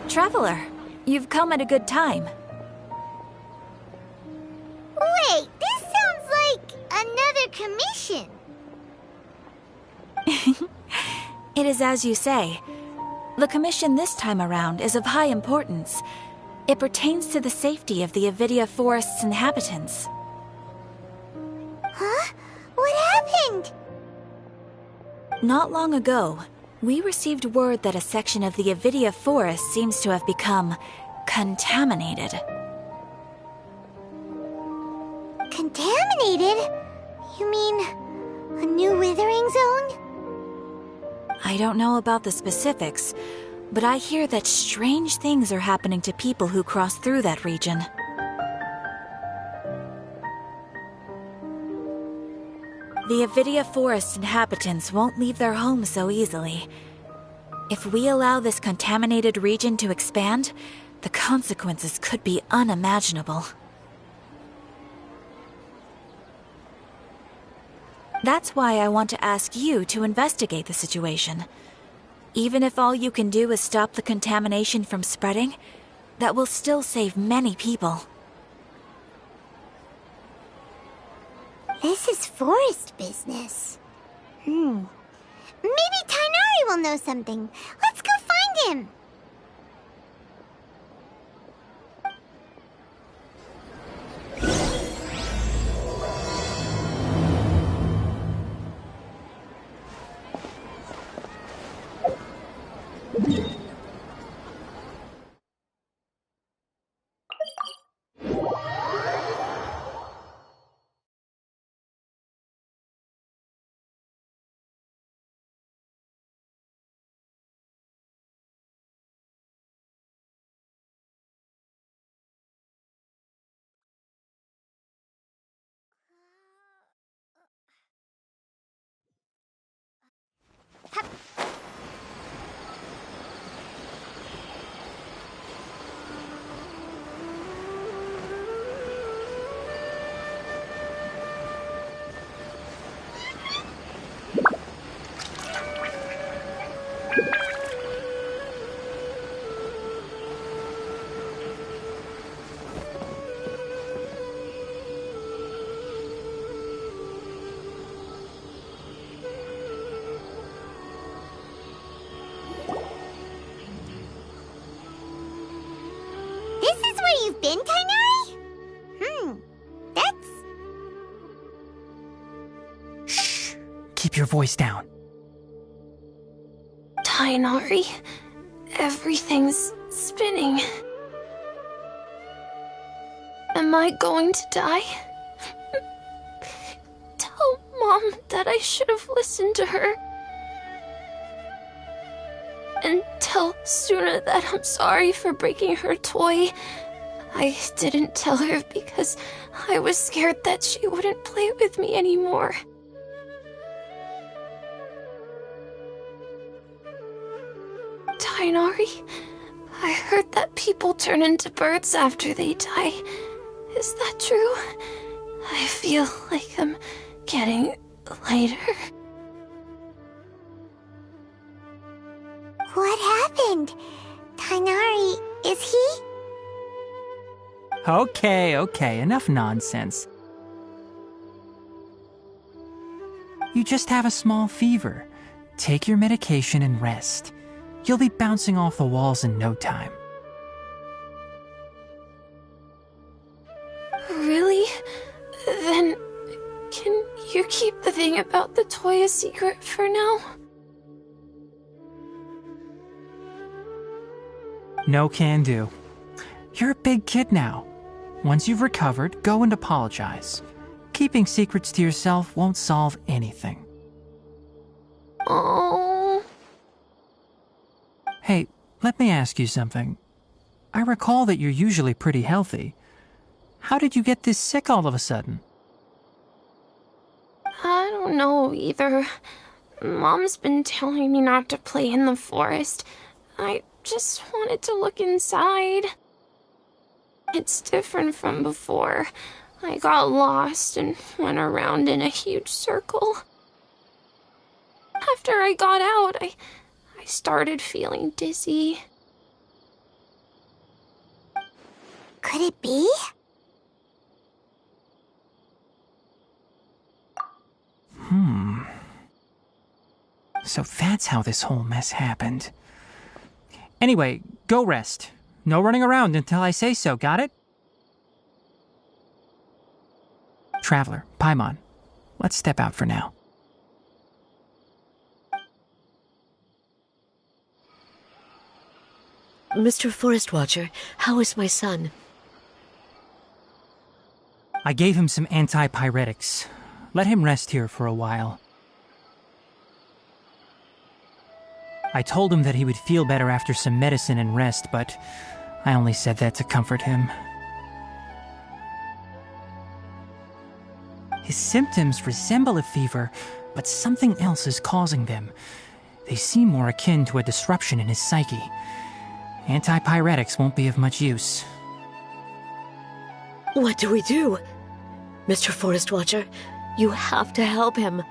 Traveler, you've come at a good time. Wait, this sounds like another commission. It is as you say. The commission this time around is of high importance. It pertains to the safety of the Avidia Forest's inhabitants. Huh? What happened? Not long ago, we received word that a section of the Avidia Forest seems to have become contaminated. Contaminated? You mean a new withering zone? I don't know about the specifics, but I hear that strange things are happening to people who cross through that region. The Avidia Forest inhabitants won't leave their homes so easily. If we allow this contaminated region to expand, the consequences could be unimaginable. That's why I want to ask you to investigate the situation. Even if all you can do is stop the contamination from spreading, that will still save many people. This is forest business. Maybe Tainari will know something. Let's go find him. You've been, Tainari? That's... Shh! Keep your voice down. Tainari, everything's spinning. Am I going to die? Tell Mom that I should have listened to her. And tell Suna that I'm sorry for breaking her toy. I didn't tell her because I was scared that she wouldn't play with me anymore. Tainari, I heard that people turn into birds after they die. Is that true? I feel like I'm getting lighter. What happened? Tainari, is he? Okay, enough nonsense. You just have a small fever. Take your medication and rest. You'll be bouncing off the walls in no time. Really? Then, can you keep the thing about the toy a secret for now? No can do. You're a big kid now. Once you've recovered, go and apologize. Keeping secrets to yourself won't solve anything. Oh. Hey, let me ask you something. I recall that you're usually pretty healthy. How did you get this sick all of a sudden? I don't know either. Mom's been telling me not to play in the forest. I just wanted to look inside. It's different from before. I got lost and went around in a huge circle. After I got out, I started feeling dizzy. Could it be? So that's how this whole mess happened. Anyway, go rest. No running around until I say so, got it? Traveler, Paimon, let's step out for now. Mr. Forest Watcher, how is my son? I gave him some antipyretics. Let him rest here for a while. I told him that he would feel better after some medicine and rest, but I only said that to comfort him. His symptoms resemble a fever, but something else is causing them. They seem more akin to a disruption in his psyche. Antipyretics won't be of much use. What do we do? Mr. Forest Watcher, you have to help him.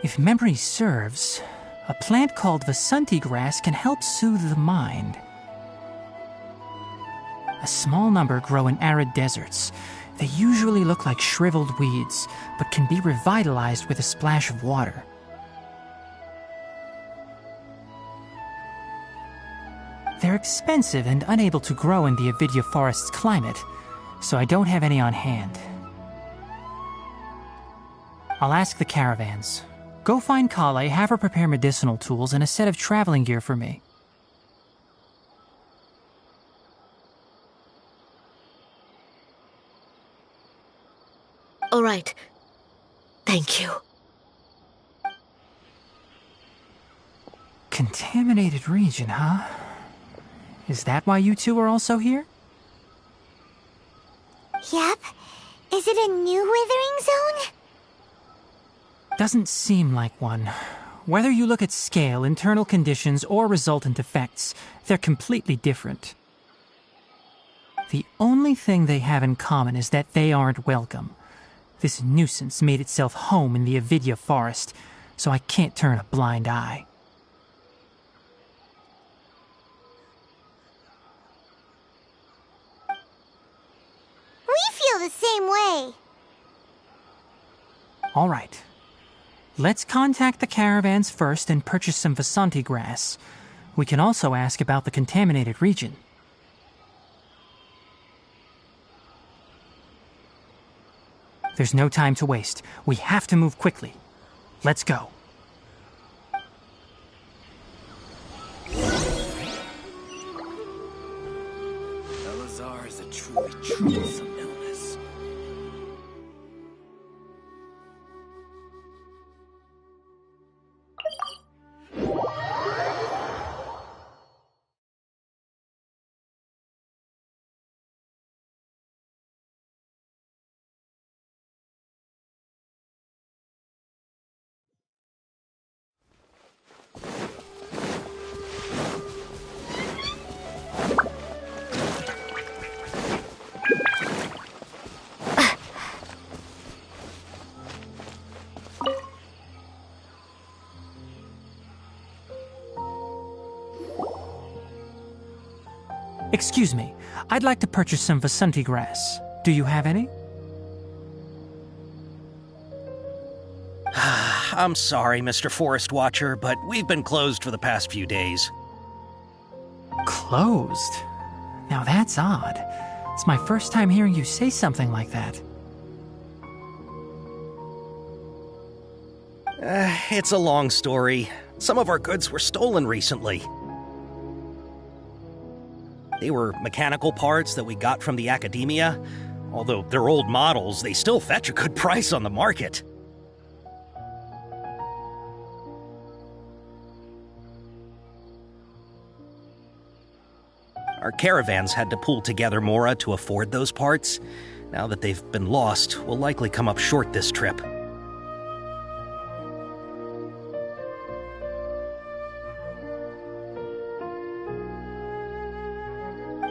If memory serves, a plant called Vasanti grass can help soothe the mind. A small number grow in arid deserts. They usually look like shriveled weeds, but can be revitalized with a splash of water. They're expensive and unable to grow in the Avidya forest's climate, so I don't have any on hand. I'll ask the caravans. Go find Kale, have her prepare medicinal tools and a set of traveling gear for me. All right. Thank you. Contaminated region, huh? Is that why you two are also here? Yep. Is it a new withering zone? Doesn't seem like one. Whether you look at scale, internal conditions, or resultant effects, they're completely different. The only thing they have in common is that they aren't welcome. This nuisance made itself home in the Avidya forest, so I can't turn a blind eye. We feel the same way. All right. Let's contact the caravans first and purchase some Vasanti grass. We can also ask about the contaminated region. There's no time to waste. We have to move quickly. Let's go. Elazar is a truly troublesome illness. Excuse me, I'd like to purchase some Vasanti grass. Do you have any? I'm sorry, Mr. Forest Watcher, but we've been closed for the past few days. Closed? Now that's odd. It's my first time hearing you say something like that. It's a long story. Some of our goods were stolen recently. They were mechanical parts that we got from the academia. Although they're old models, they still fetch a good price on the market. Our caravans had to pool together, Mora, to afford those parts. Now that they've been lost, we'll likely come up short this trip.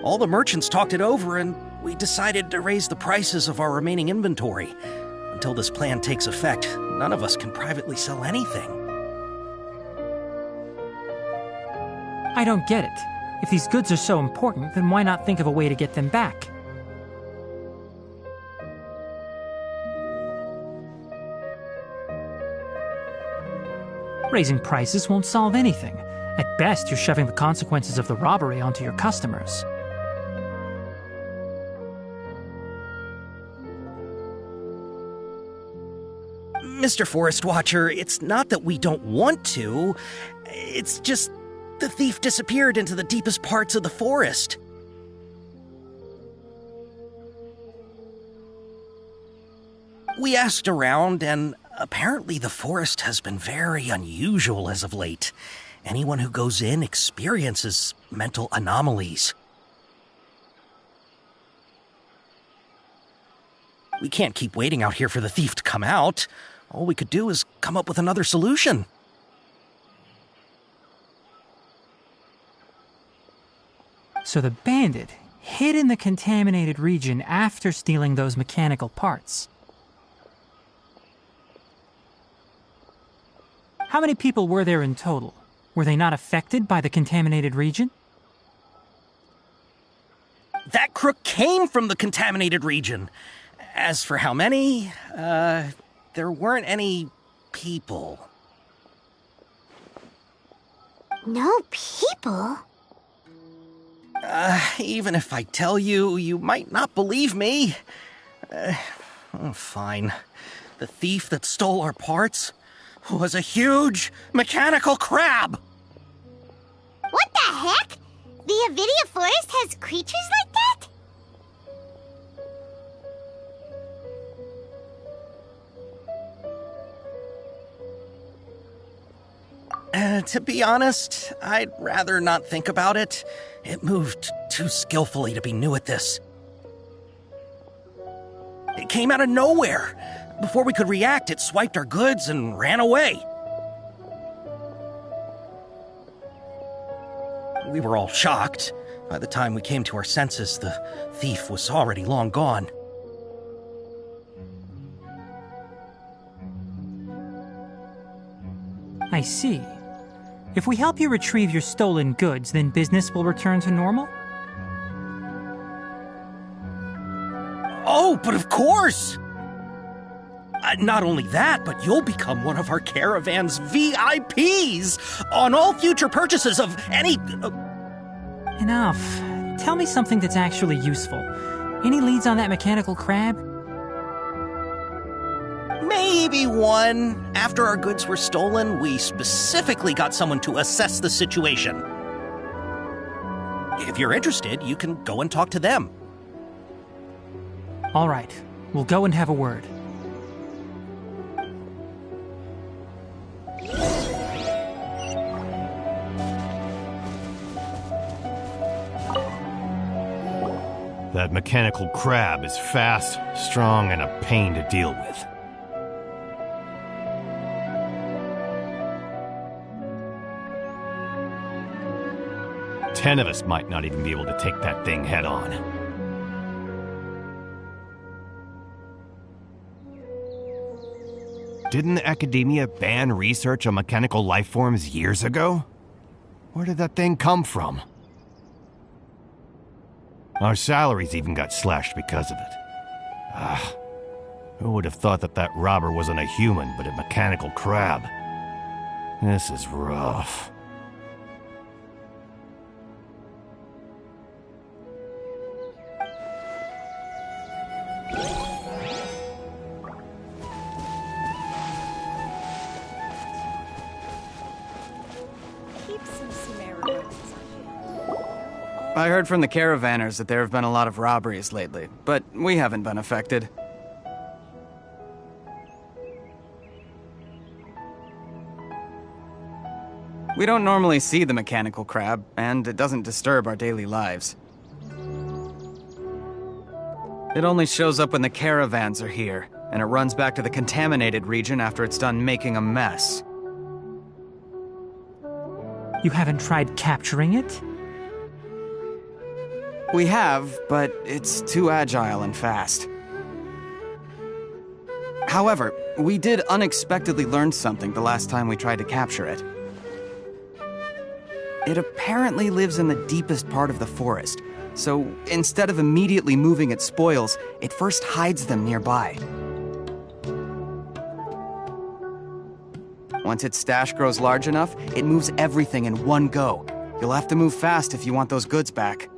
All the merchants talked it over, and we decided to raise the prices of our remaining inventory. Until this plan takes effect, none of us can privately sell anything. I don't get it. If these goods are so important, then why not think of a way to get them back? Raising prices won't solve anything. At best, you're shoving the consequences of the robbery onto your customers. Mr. Forest Watcher, it's not that we don't want to. It's just the thief disappeared into the deepest parts of the forest. We asked around, and apparently the forest has been very unusual as of late. Anyone who goes in experiences mental anomalies. We can't keep waiting out here for the thief to come out. All we could do is come up with another solution. So the bandit hid in the contaminated region after stealing those mechanical parts. How many people were there in total? Were they not affected by the contaminated region? That crook came from the contaminated region. As for how many, there weren't any people. No people? Even if I tell you, you might not believe me. Fine. The thief that stole our parts was a huge mechanical crab. What the heck? The Avidia Forest has creatures like that? To be honest, I'd rather not think about it. It moved too skillfully to be new at this. It came out of nowhere. Before we could react, it swiped our goods and ran away. We were all shocked. By the time we came to our senses, the thief was already long gone. I see. If we help you retrieve your stolen goods, then business will return to normal? Oh, but of course! Not only that, but you'll become one of our caravan's VIPs on all future purchases of any... Enough. Tell me something that's actually useful. Any leads on that mechanical crab? Maybe one. After our goods were stolen, we specifically got someone to assess the situation. If you're interested, you can go and talk to them. All right. We'll go and have a word. That mechanical crab is fast, strong, and a pain to deal with. Ten of us might not even be able to take that thing head on. Didn't the academia ban research on mechanical life forms years ago? Where did that thing come from? Our salaries even got slashed because of it. Who would have thought that that robber wasn't a human, but a mechanical crab? This is rough. I heard from the caravanners that there have been a lot of robberies lately, but we haven't been affected. We don't normally see the mechanical crab, and it doesn't disturb our daily lives. It only shows up when the caravans are here, and it runs back to the contaminated region after it's done making a mess. You haven't tried capturing it? We have, but it's too agile and fast. However, we did unexpectedly learn something the last time we tried to capture it. It apparently lives in the deepest part of the forest, so instead of immediately moving its spoils, it first hides them nearby. Once its stash grows large enough, it moves everything in one go. You'll have to move fast if you want those goods back.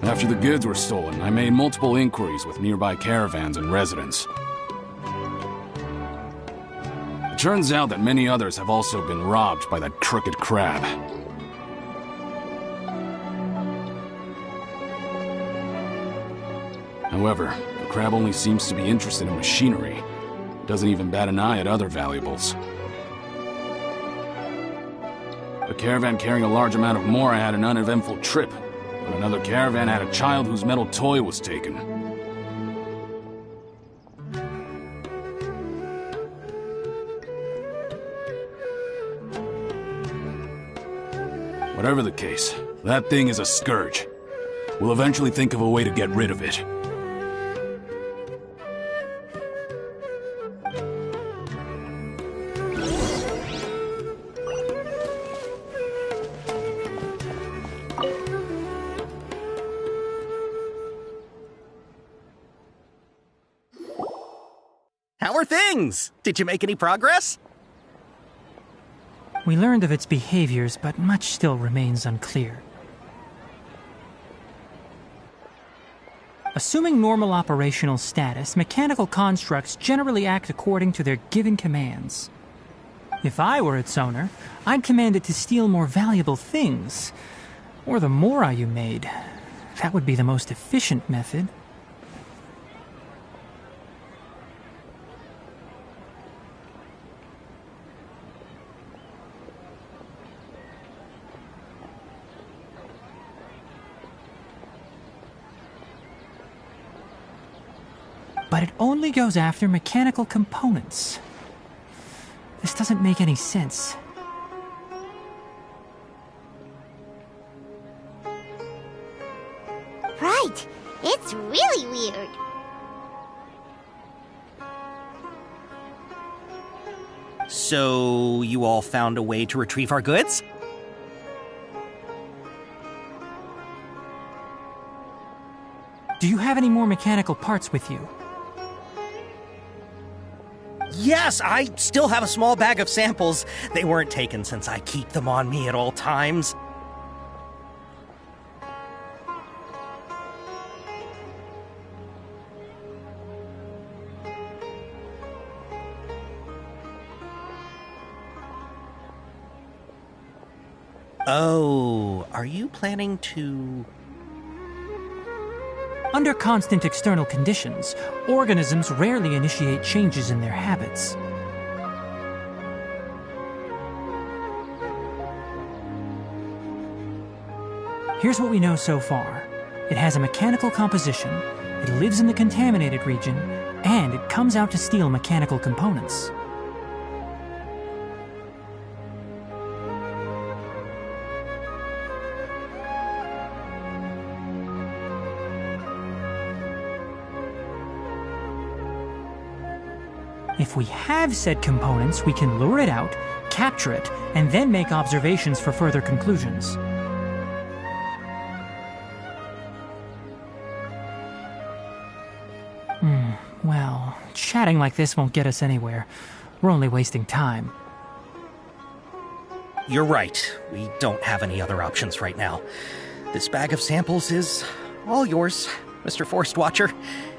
After the goods were stolen, I made multiple inquiries with nearby caravans and residents. It turns out that many others have also been robbed by that crooked crab. However, the crab only seems to be interested in machinery. It doesn't even bat an eye at other valuables. A caravan carrying a large amount of Mora had an uneventful trip, but another caravan had a child whose metal toy was taken. Whatever the case, that thing is a scourge. We'll eventually think of a way to get rid of it. How are things? Did you make any progress? We learned of its behaviors, but much still remains unclear. Assuming normal operational status, mechanical constructs generally act according to their given commands. If I were its owner, I'd command it to steal more valuable things. Or the Mora you made. That would be the most efficient method. But it only goes after mechanical components. This doesn't make any sense. Right. It's really weird. So, you all found a way to retrieve our goods? Do you have any more mechanical parts with you? Yes, I still have a small bag of samples. They weren't taken since I keep them on me at all times. Oh, are you planning to... Under constant external conditions, organisms rarely initiate changes in their habits. Here's what we know so far. It has a mechanical composition, it lives in the contaminated region, and it comes out to steal mechanical components. If we have said components, we can lure it out, capture it, and then make observations for further conclusions. Well, chatting like this won't get us anywhere. We're only wasting time. You're right. We don't have any other options right now. This bag of samples is all yours. Mr. Forest Watcher,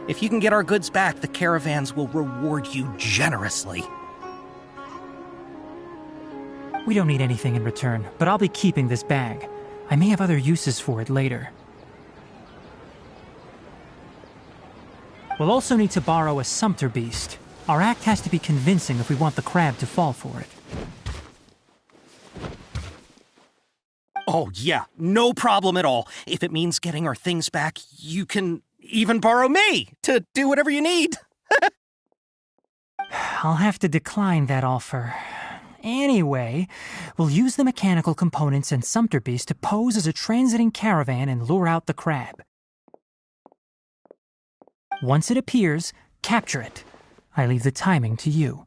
if you can get our goods back, the caravans will reward you generously. We don't need anything in return, but I'll be keeping this bag. I may have other uses for it later. We'll also need to borrow a sumpter beast. Our act has to be convincing if we want the crab to fall for it. Oh, yeah, no problem at all. If it means getting our things back, you can even borrow me to do whatever you need. I'll have to decline that offer. Anyway, we'll use the mechanical components and sumpter beast to pose as a transiting caravan and lure out the crab. Once it appears, capture it. I leave the timing to you.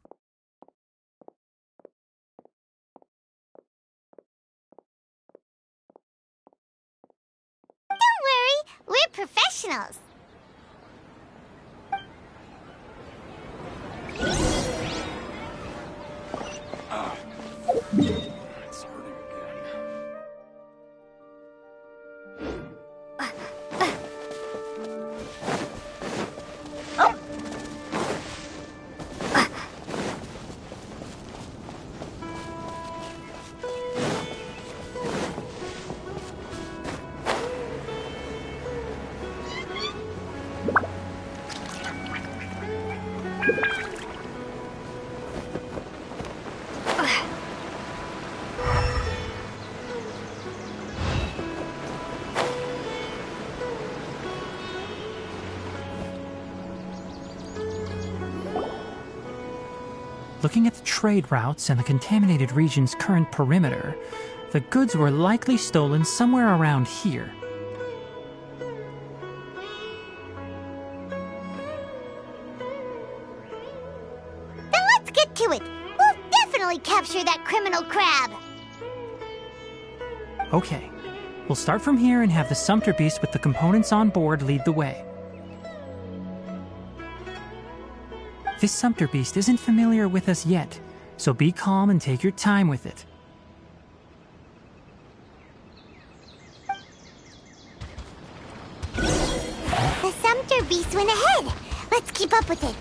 Don't worry, we're professionals. It's hurting again. Looking at the trade routes and the contaminated region's current perimeter, the goods were likely stolen somewhere around here. Then let's get to it. We'll definitely capture that criminal crab. Okay, we'll start from here and have the sumpter beast with the components on board lead the way. This sumpter beast isn't familiar with us yet, so be calm and take your time with it. The sumpter beast went ahead. Let's keep up with it.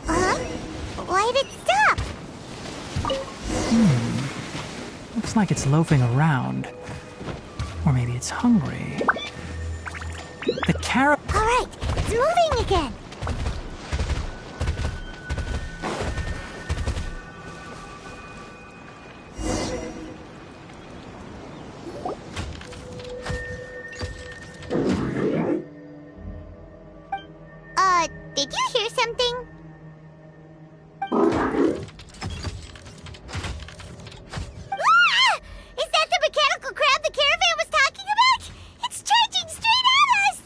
Huh? Why did it stop? Looks like it's loafing around. Or maybe it's hungry. The carrot... All right, it's moving again. Did you hear something? Is that the mechanical crab the caravan was talking about? It's charging straight at us!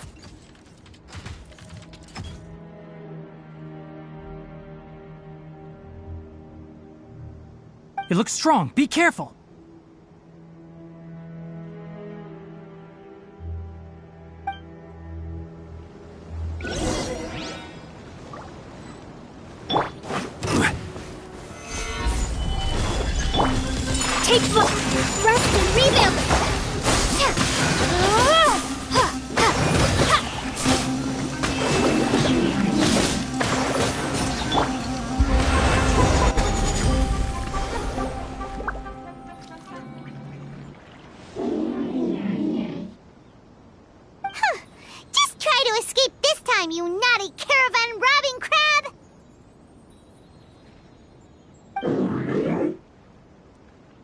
It looks strong. Be careful. Take look! Rest and revamp! Just try to escape this time, you naughty caravan-robbing crab!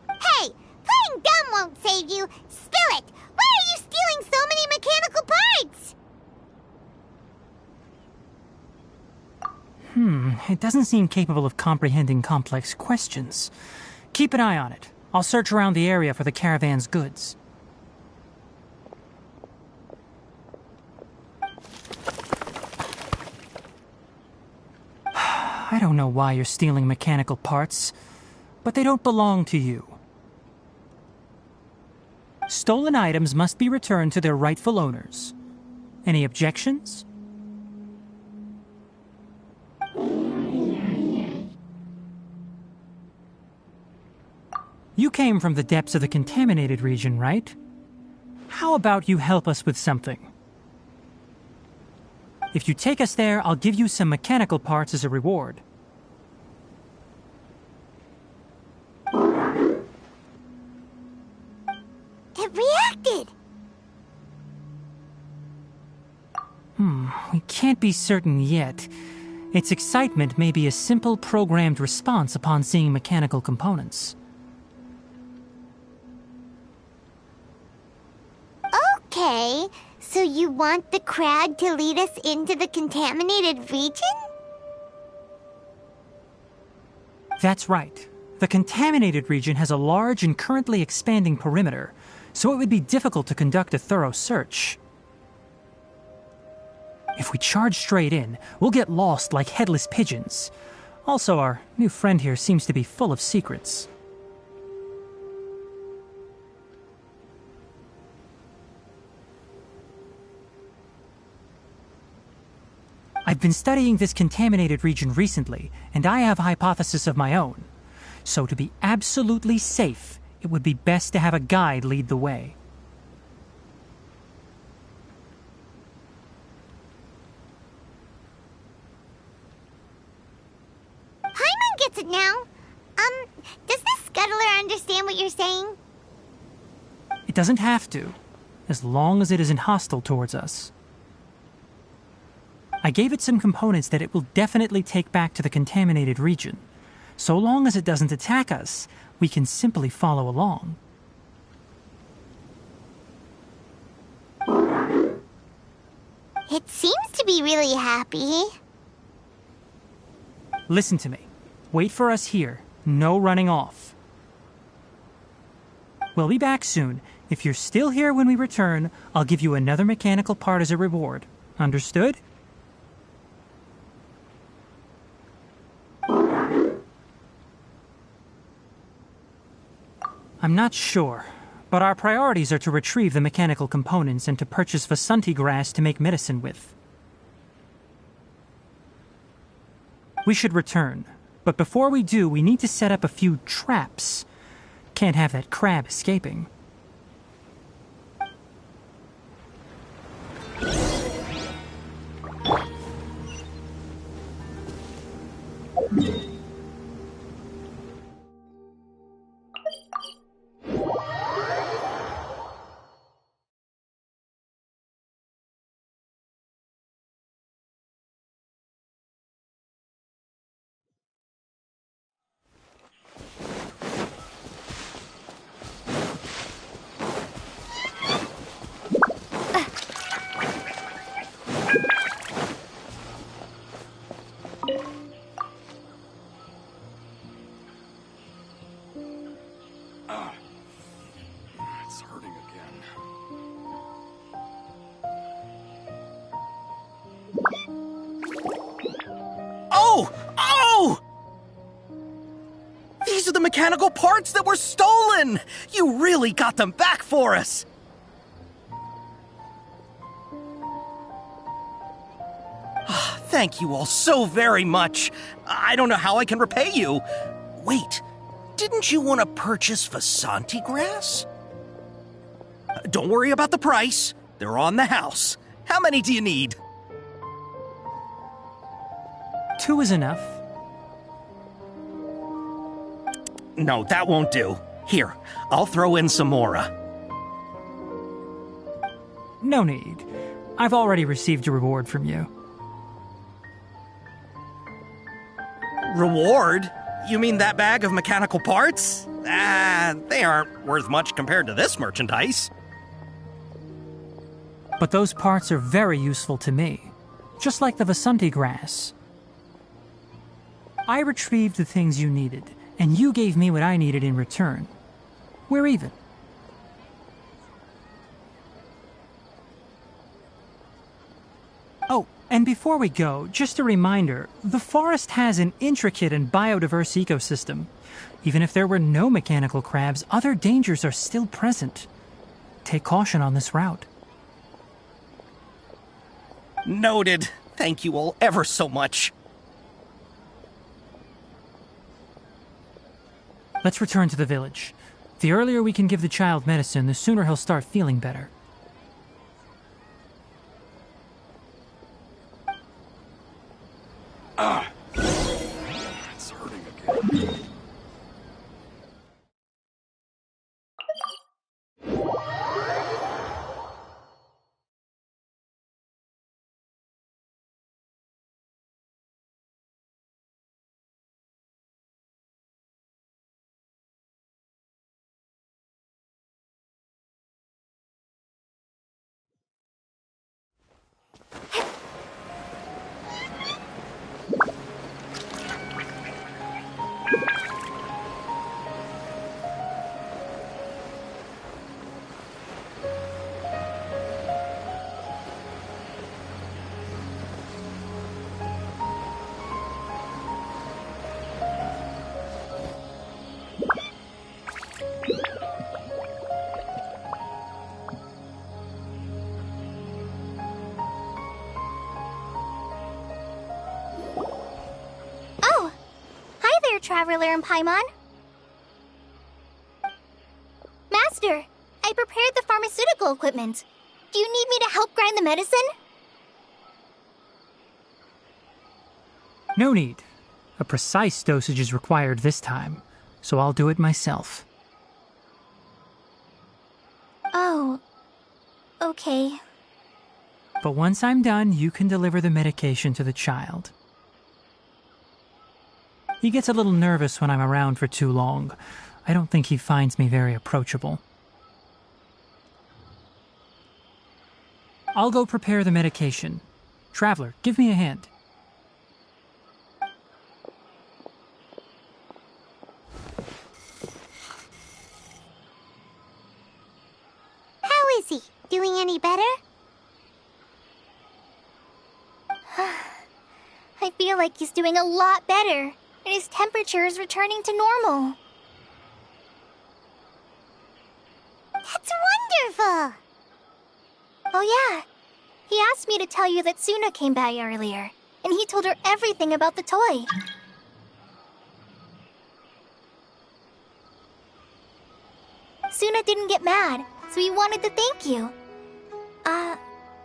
Hey, playing dumb won't save you. Spill it. Why are you stealing so many mechanical parts? It doesn't seem capable of comprehending complex questions. Keep an eye on it. I'll search around the area for the caravan's goods. I don't know why you're stealing mechanical parts, but they don't belong to you. Stolen items must be returned to their rightful owners. Any objections? You came from the depths of the contaminated region, right? How about you help us with something? If you take us there, I'll give you some mechanical parts as a reward. It reacted! We can't be certain yet. Its excitement may be a simple programmed response upon seeing mechanical components. Okay, so you want the crowd to lead us into the contaminated region? That's right. The contaminated region has a large and currently expanding perimeter, so it would be difficult to conduct a thorough search. If we charge straight in, we'll get lost like headless pigeons. Also, our new friend here seems to be full of secrets. I've been studying this contaminated region recently, and I have a hypothesis of my own. So to be absolutely safe, it would be best to have a guide lead the way. Paimon gets it now. Does the scuttler understand what you're saying? It doesn't have to, as long as it isn't hostile towards us. I gave it some components that it will definitely take back to the contaminated region. So long as it doesn't attack us, we can simply follow along. It seems to be really happy. Listen to me. Wait for us here. No running off. We'll be back soon. If you're still here when we return, I'll give you another mechanical part as a reward. Understood? I'm not sure, but our priorities are to retrieve the mechanical components and to purchase Vasanti grass to make medicine with. We should return, but before we do, we need to set up a few traps. Can't have that crab escaping. It's hurting again. Oh! Oh! These are the mechanical parts that were stolen! You really got them back for us! Thank you all so very much. I don't know how I can repay you. Wait, didn't you want to purchase Vasanti grass? Don't worry about the price. They're on the house. How many do you need? 2 is enough. No, that won't do. Here, I'll throw in some more. No need. I've already received a reward from you. Reward? You mean that bag of mechanical parts? They aren't worth much compared to this merchandise. But those parts are very useful to me, just like the Vasanti grass. I retrieved the things you needed, and you gave me what I needed in return. We're even. Oh, and before we go, just a reminder, the forest has an intricate and biodiverse ecosystem. Even if there were no mechanical crabs, other dangers are still present. Take caution on this route. Noted. Thank you all ever so much. Let's return to the village. The earlier we can give the child medicine, the sooner he'll start feeling better. It's hurting again. Oh! Hi there, Traveler and Paimon. Master, I prepared the pharmaceutical equipment. Do you need me to help grind the medicine? No need. A precise dosage is required this time, so I'll do it myself. Oh. Okay. But once I'm done, you can deliver the medication to the child. He gets a little nervous when I'm around for too long. I don't think he finds me very approachable. I'll go prepare the medication. Traveler, give me a hand. How is he? Doing any better? I feel like he's doing a lot better, and his temperature is returning to normal. That's wonderful! Oh yeah, he asked me to tell you that Suna came by earlier, and he told her everything about the toy. Suna didn't get mad, so he wanted to thank you.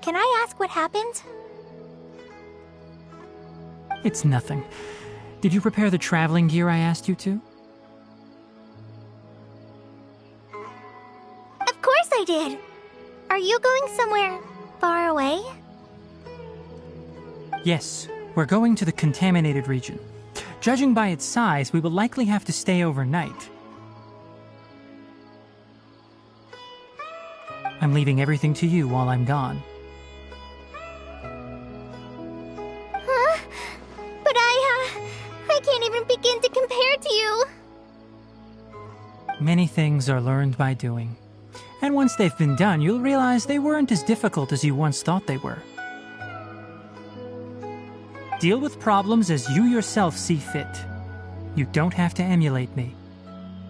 Can I ask what happened? It's nothing. Did you prepare the traveling gear I asked you to? Of course I did! Are you going somewhere far away? Yes, we're going to the contaminated region. Judging by its size, we will likely have to stay overnight. I'm leaving everything to you while I'm gone. Huh? But I can't even begin to compare to you. Many things are learned by doing. And once they've been done, you'll realize they weren't as difficult as you once thought they were. Deal with problems as you yourself see fit. You don't have to emulate me.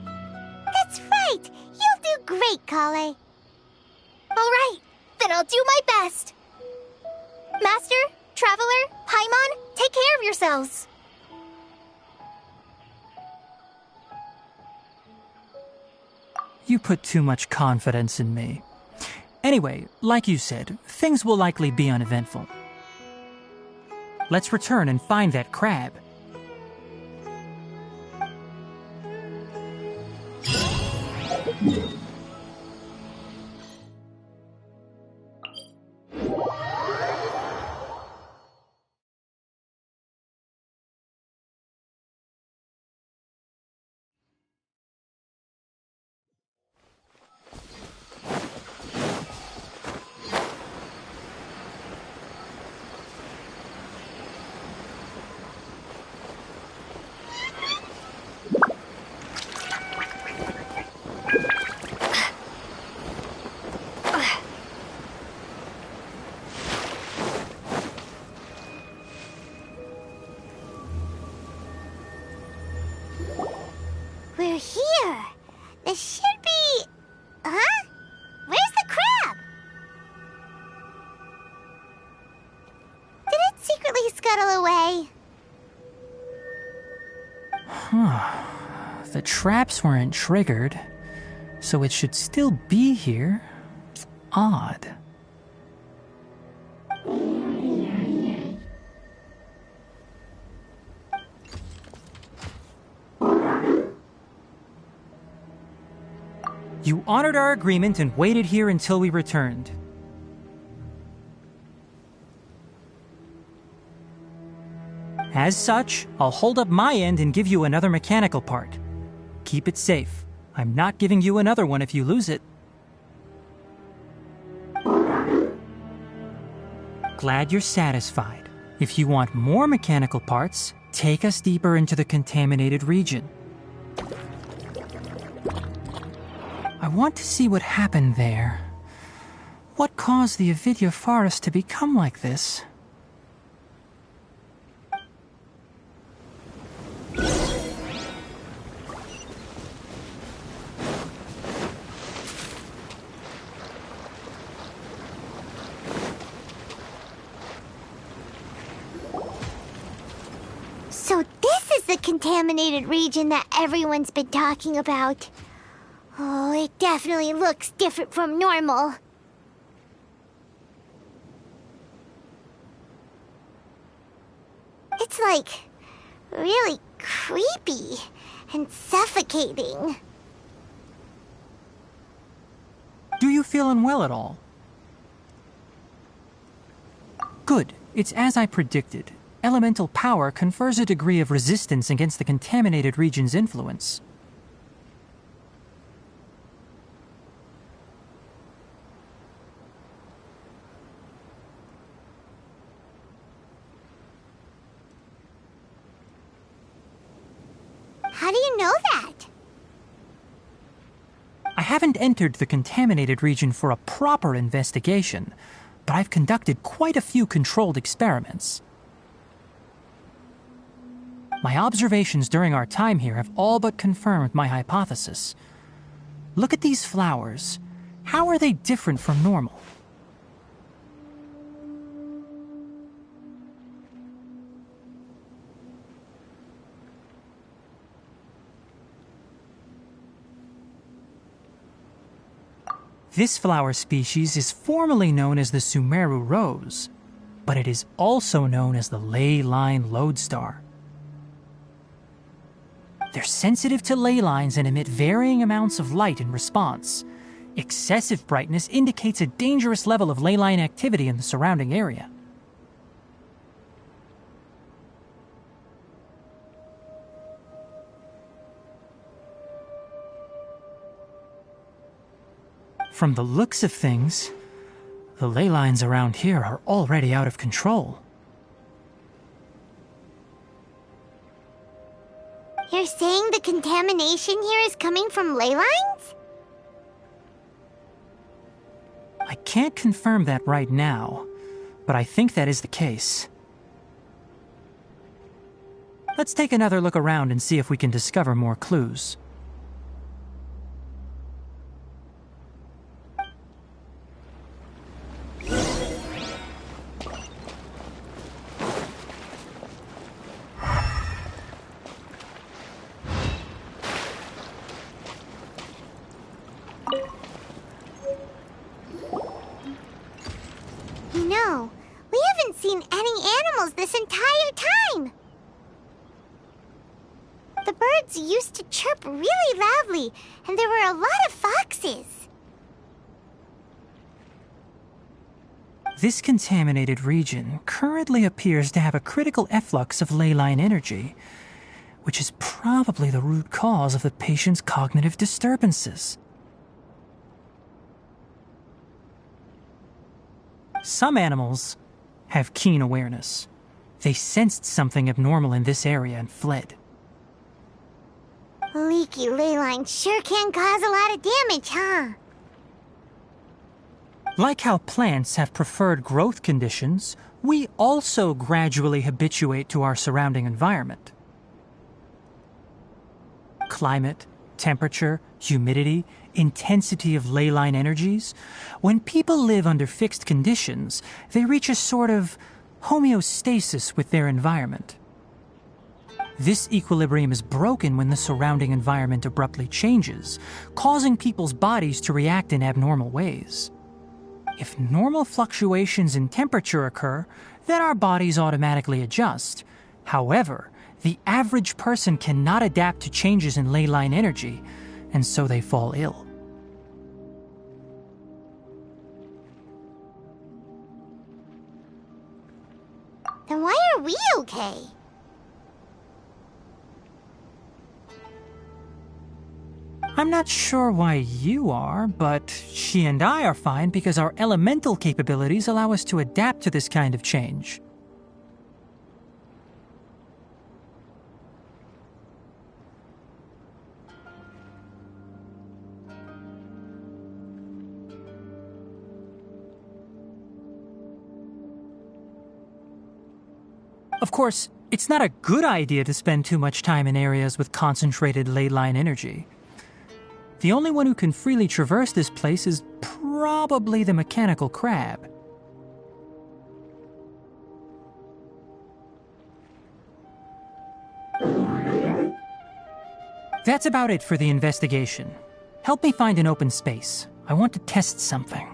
That's right! You'll do great, Kale. Alright, then I'll do my best. Master, Traveler, Paimon, take care of yourselves. You put too much confidence in me. Anyway, like you said, things will likely be uneventful. Let's return and find that crab. We're here. This should be... Huh? Where's the crab? Did it secretly scuttle away? The traps weren't triggered. So it should still be here. Odd. You honored our agreement and waited here until we returned. As such, I'll hold up my end and give you another mechanical part. Keep it safe. I'm not giving you another one if you lose it. Glad you're satisfied. If you want more mechanical parts, take us deeper into the contaminated region. I want to see what happened there. What caused the Avidya forest to become like this? So this is the contaminated region that everyone's been talking about. Oh, it definitely looks different from normal. It's like really creepy and suffocating. Do you feel unwell at all? Good. It's as I predicted. Elemental power confers a degree of resistance against the contaminated region's influence. How do you know that? I haven't entered the contaminated region for a proper investigation, but I've conducted quite a few controlled experiments. My observations during our time here have all but confirmed my hypothesis. Look at these flowers. How are they different from normal? This flower species is formally known as the Sumeru rose, but it is also known as the ley line lodestar. They're sensitive to ley lines and emit varying amounts of light in response. Excessive brightness indicates a dangerous level of ley line activity in the surrounding area. From the looks of things, the ley lines around here are already out of control. You're saying the contamination here is coming from ley lines? I can't confirm that right now, but I think that is the case. Let's take another look around and see if we can discover more clues. You know, we haven't seen any animals this entire time. The birds used to chirp really loudly, and there were a lot of foxes. This contaminated region currently appears to have a critical efflux of ley line energy, which is probably the root cause of the patient's cognitive disturbances. Some animals have keen awareness. They sensed something abnormal in this area and fled. Leaky ley lines sure can cause a lot of damage, huh? Like how plants have preferred growth conditions, we also gradually habituate to our surrounding environment. Climate, temperature, humidity, intensity of ley line energies. When people live under fixed conditions, they reach a sort of homeostasis with their environment. This equilibrium is broken when the surrounding environment abruptly changes, causing people's bodies to react in abnormal ways. If normal fluctuations in temperature occur, then our bodies automatically adjust. However, the average person cannot adapt to changes in ley line energy, and so they fall ill. Then why are we okay? I'm not sure why you are, but she and I are fine because our elemental capabilities allow us to adapt to this kind of change. Of course, it's not a good idea to spend too much time in areas with concentrated ley line energy. The only one who can freely traverse this place is probably the mechanical crab. That's about it for the investigation. Help me find an open space. I want to test something.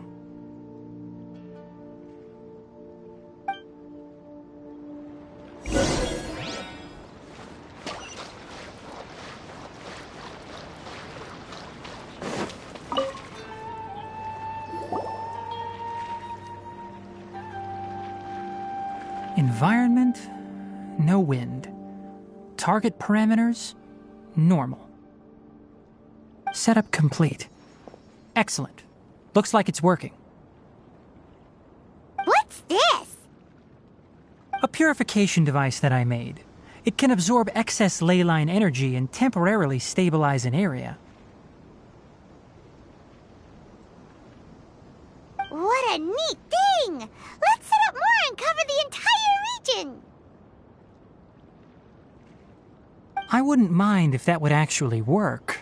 Environment, no wind. Target parameters, normal. Setup complete. Excellent. Looks like it's working. What's this? A purification device that I made. It can absorb excess ley line energy and temporarily stabilize an area. What a neat thing! Let's set up more and cover the entire region! I wouldn't mind if that would actually work.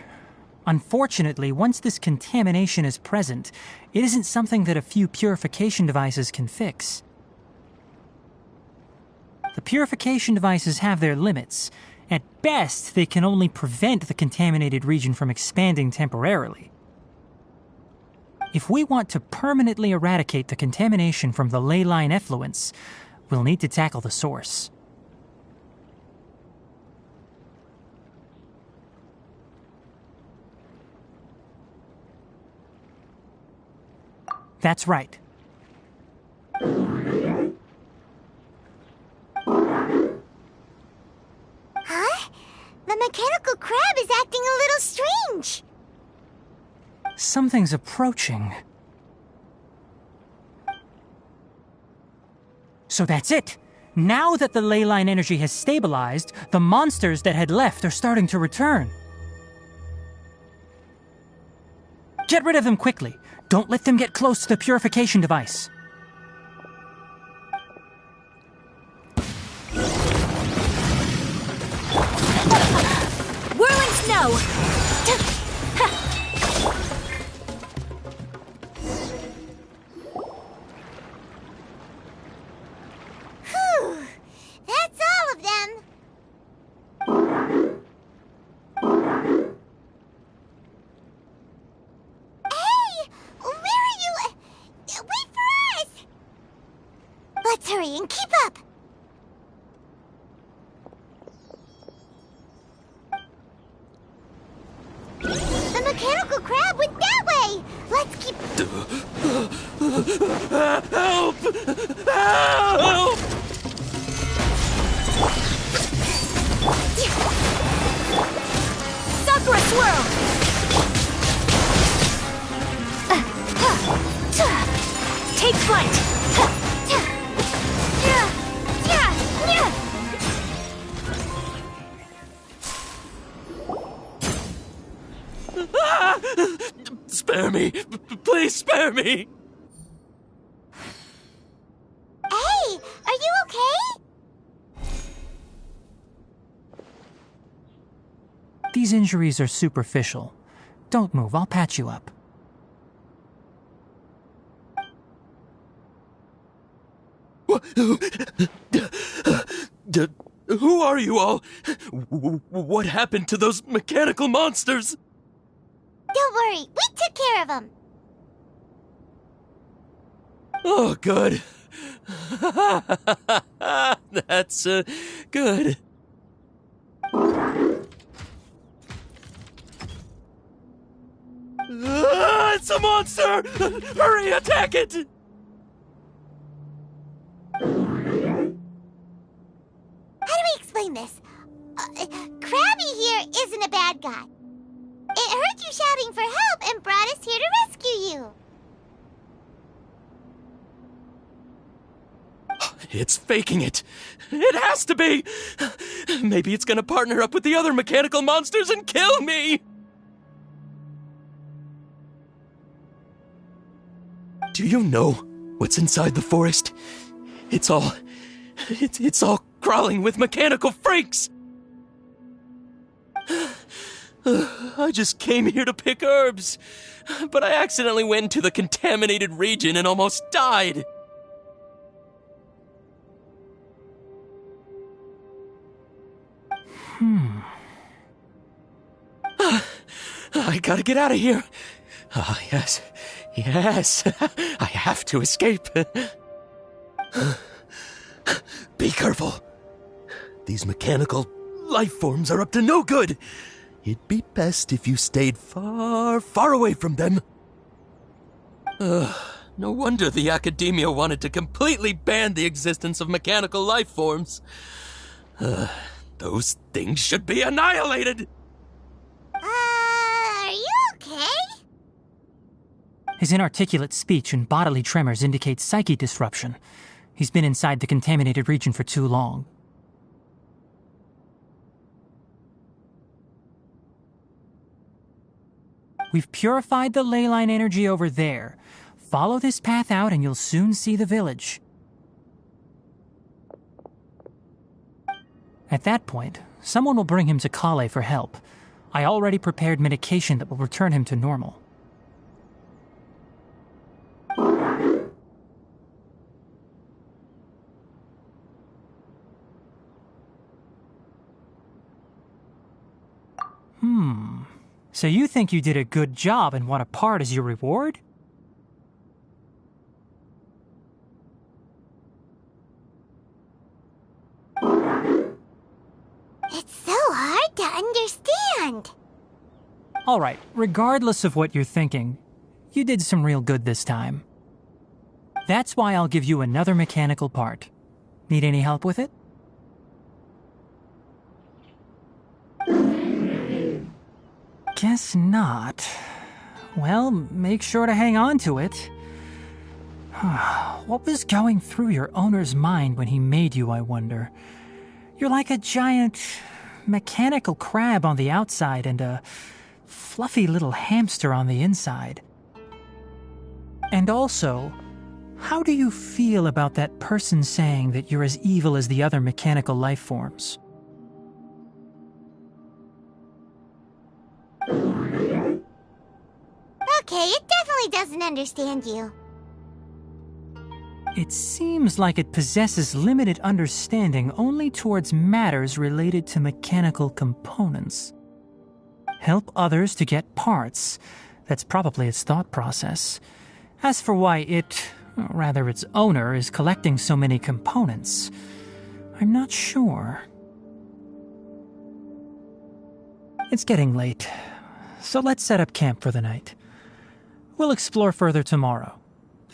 Unfortunately, once this contamination is present, it isn't something that a few purification devices can fix. The purification devices have their limits. At best, they can only prevent the contaminated region from expanding temporarily. If we want to permanently eradicate the contamination from the ley line effluents, we'll need to tackle the source. That's right. Huh? The mechanical crab is acting a little strange. Something's approaching. So that's it. Now that the ley line energy has stabilized, the monsters that had left are starting to return. Get rid of them quickly. Don't let them get close to the purification device. Whirling snow! Whew! That's all of them! Hey! Where are you? Wait for us! Let's hurry and keep up! The mechanical crab went that way! Let's keep... Help! Help! Sakura swirl! Take flight! Spare me! Please spare me! Hey! Are you okay? These injuries are superficial. Don't move, I'll patch you up. Who are you all? What happened to those mechanical monsters? Don't worry, we took care of them. Oh, good. That's, good. It's a monster! Hurry, attack it! How do we explain this? Krabby here isn't a bad guy. It heard you shouting for help and brought us here to rescue you. It's faking it. It has to be! Maybe it's gonna partner up with the other mechanical monsters and kill me! Do you know what's inside the forest? It's all crawling with mechanical freaks! I just came here to pick herbs, but I accidentally went into the contaminated region and almost died. I gotta get out of here. Yes. I have to escape. Be careful. These mechanical life forms are up to no good. It'd be best if you stayed far, far away from them. No wonder the academia wanted to completely ban the existence of mechanical life forms. Those things should be annihilated! Are you okay? His inarticulate speech and bodily tremors indicate psyche disruption. He's been inside the contaminated region for too long. We've purified the ley line energy over there. Follow this path out and you'll soon see the village. At that point, someone will bring him to Kale for help. I already prepared medication that will return him to normal. So you think you did a good job and want a part as your reward? It's so hard to understand. Alright, regardless of what you're thinking, you did some real good this time. That's why I'll give you another mechanical part. Need any help with it? Guess not. Well, make sure to hang on to it. What was going through your owner's mind when he made you, I wonder? You're like a giant mechanical crab on the outside and a fluffy little hamster on the inside. And also, how do you feel about that person saying that you're as evil as the other mechanical life forms? Okay, it definitely doesn't understand you. It seems like it possesses limited understanding only towards matters related to mechanical components. Help others to get parts. That's probably its thought process. As for why it, or rather its owner, is collecting so many components, I'm not sure. It's getting late, so let's set up camp for the night. We'll explore further tomorrow,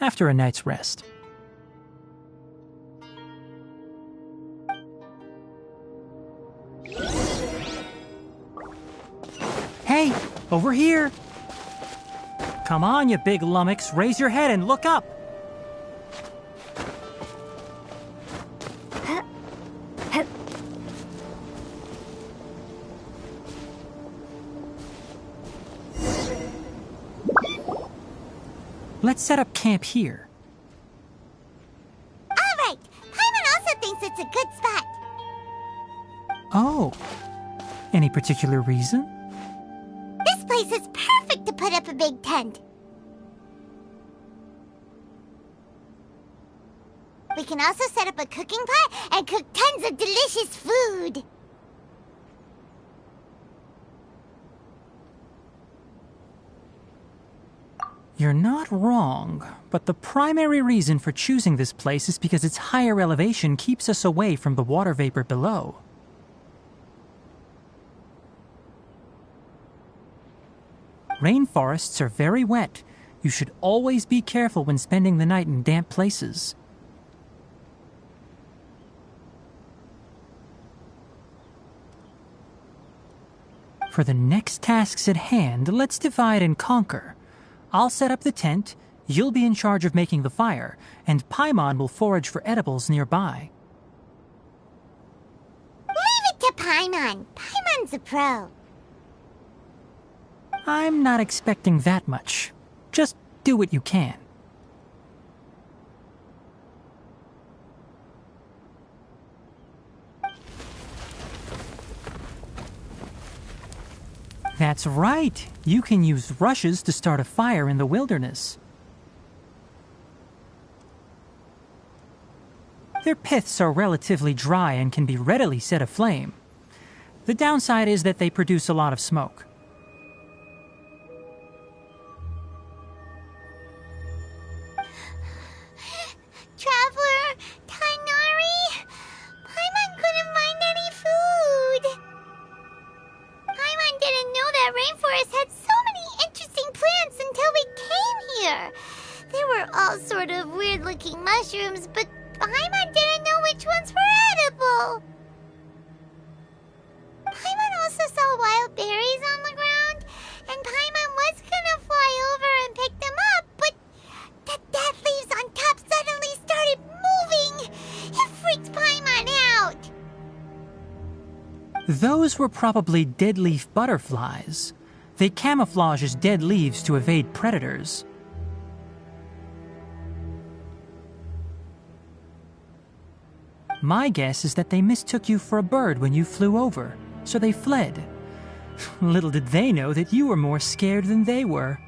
after a night's rest. Hey, over here! Come on, you big lummox, raise your head and look up! Let's set up camp here. All right, Paimon also thinks it's a good spot. Oh, any particular reason? This place is perfect to put up a big tent. We can also set up a cooking pot and cook tons of delicious food. You're not wrong, but the primary reason for choosing this place is because its higher elevation keeps us away from the water vapor below. Rainforests are very wet. You should always be careful when spending the night in damp places. For the next tasks at hand, let's divide and conquer. I'll set up the tent, you'll be in charge of making the fire, and Paimon will forage for edibles nearby. Leave it to Paimon. Paimon's a pro. I'm not expecting that much. Just do what you can. That's right. You can use rushes to start a fire in the wilderness. Their piths are relatively dry and can be readily set aflame. The downside is that they produce a lot of smoke. Traveler, Tainari, Paimon couldn't find any food. Paimon didn't know that rainforest had so many interesting plants until we came here. They were all sort of weird-looking mushrooms, but Paimon didn't know which ones were edible. Paimon also saw wild berries on the ground, and Paimon was gonna fly over and pick them up, but the dead leaves on top suddenly started moving. It freaked Paimon out. Those were probably dead leaf butterflies. They camouflage as dead leaves to evade predators. My guess is that they mistook you for a bird when you flew over, so they fled. Little did they know that you were more scared than they were.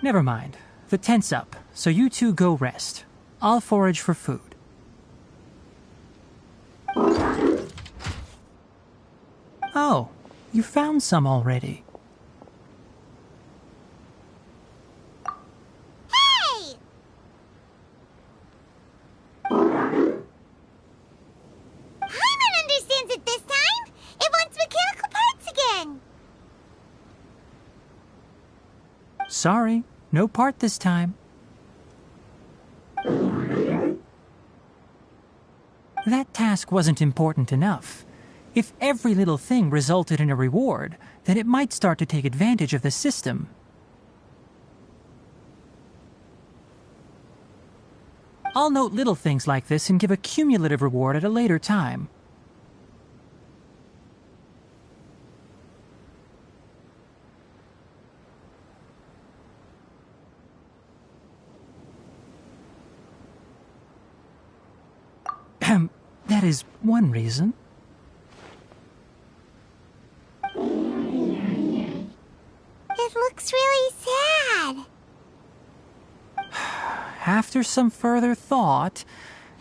Never mind. The tent's up, so you two go rest. I'll forage for food. Oh, you found some already. Hey! Paimon understands it this time. It wants mechanical parts again. Sorry, no part this time. That task wasn't important enough. If every little thing resulted in a reward, then it might start to take advantage of the system. I'll note little things like this and give a cumulative reward at a later time. That is one reason. It looks really sad. After some further thought,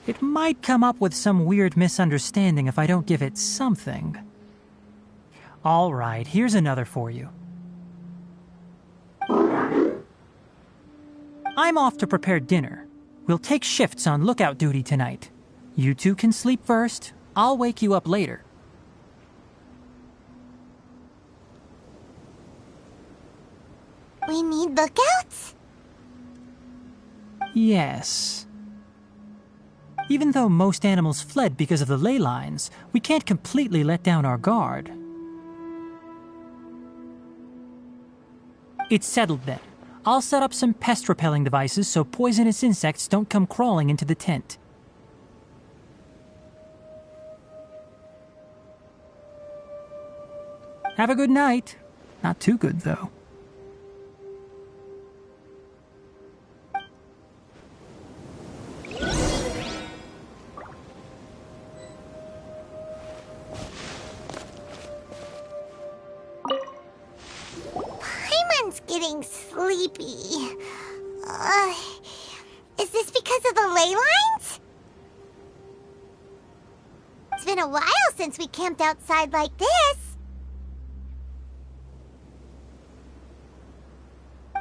it might come up with some weird misunderstanding if I don't give it something. All right, here's another for you. I'm off to prepare dinner. We'll take shifts on lookout duty tonight. You two can sleep first. I'll wake you up later. We need lookouts? Yes. Even though most animals fled because of the ley lines, we can't completely let down our guard. It's settled then. I'll set up some pest-repelling devices so poisonous insects don't come crawling into the tent. Have a good night. Not too good, though. getting sleepy. Is this because of the ley lines? It's been a while since we camped outside like this.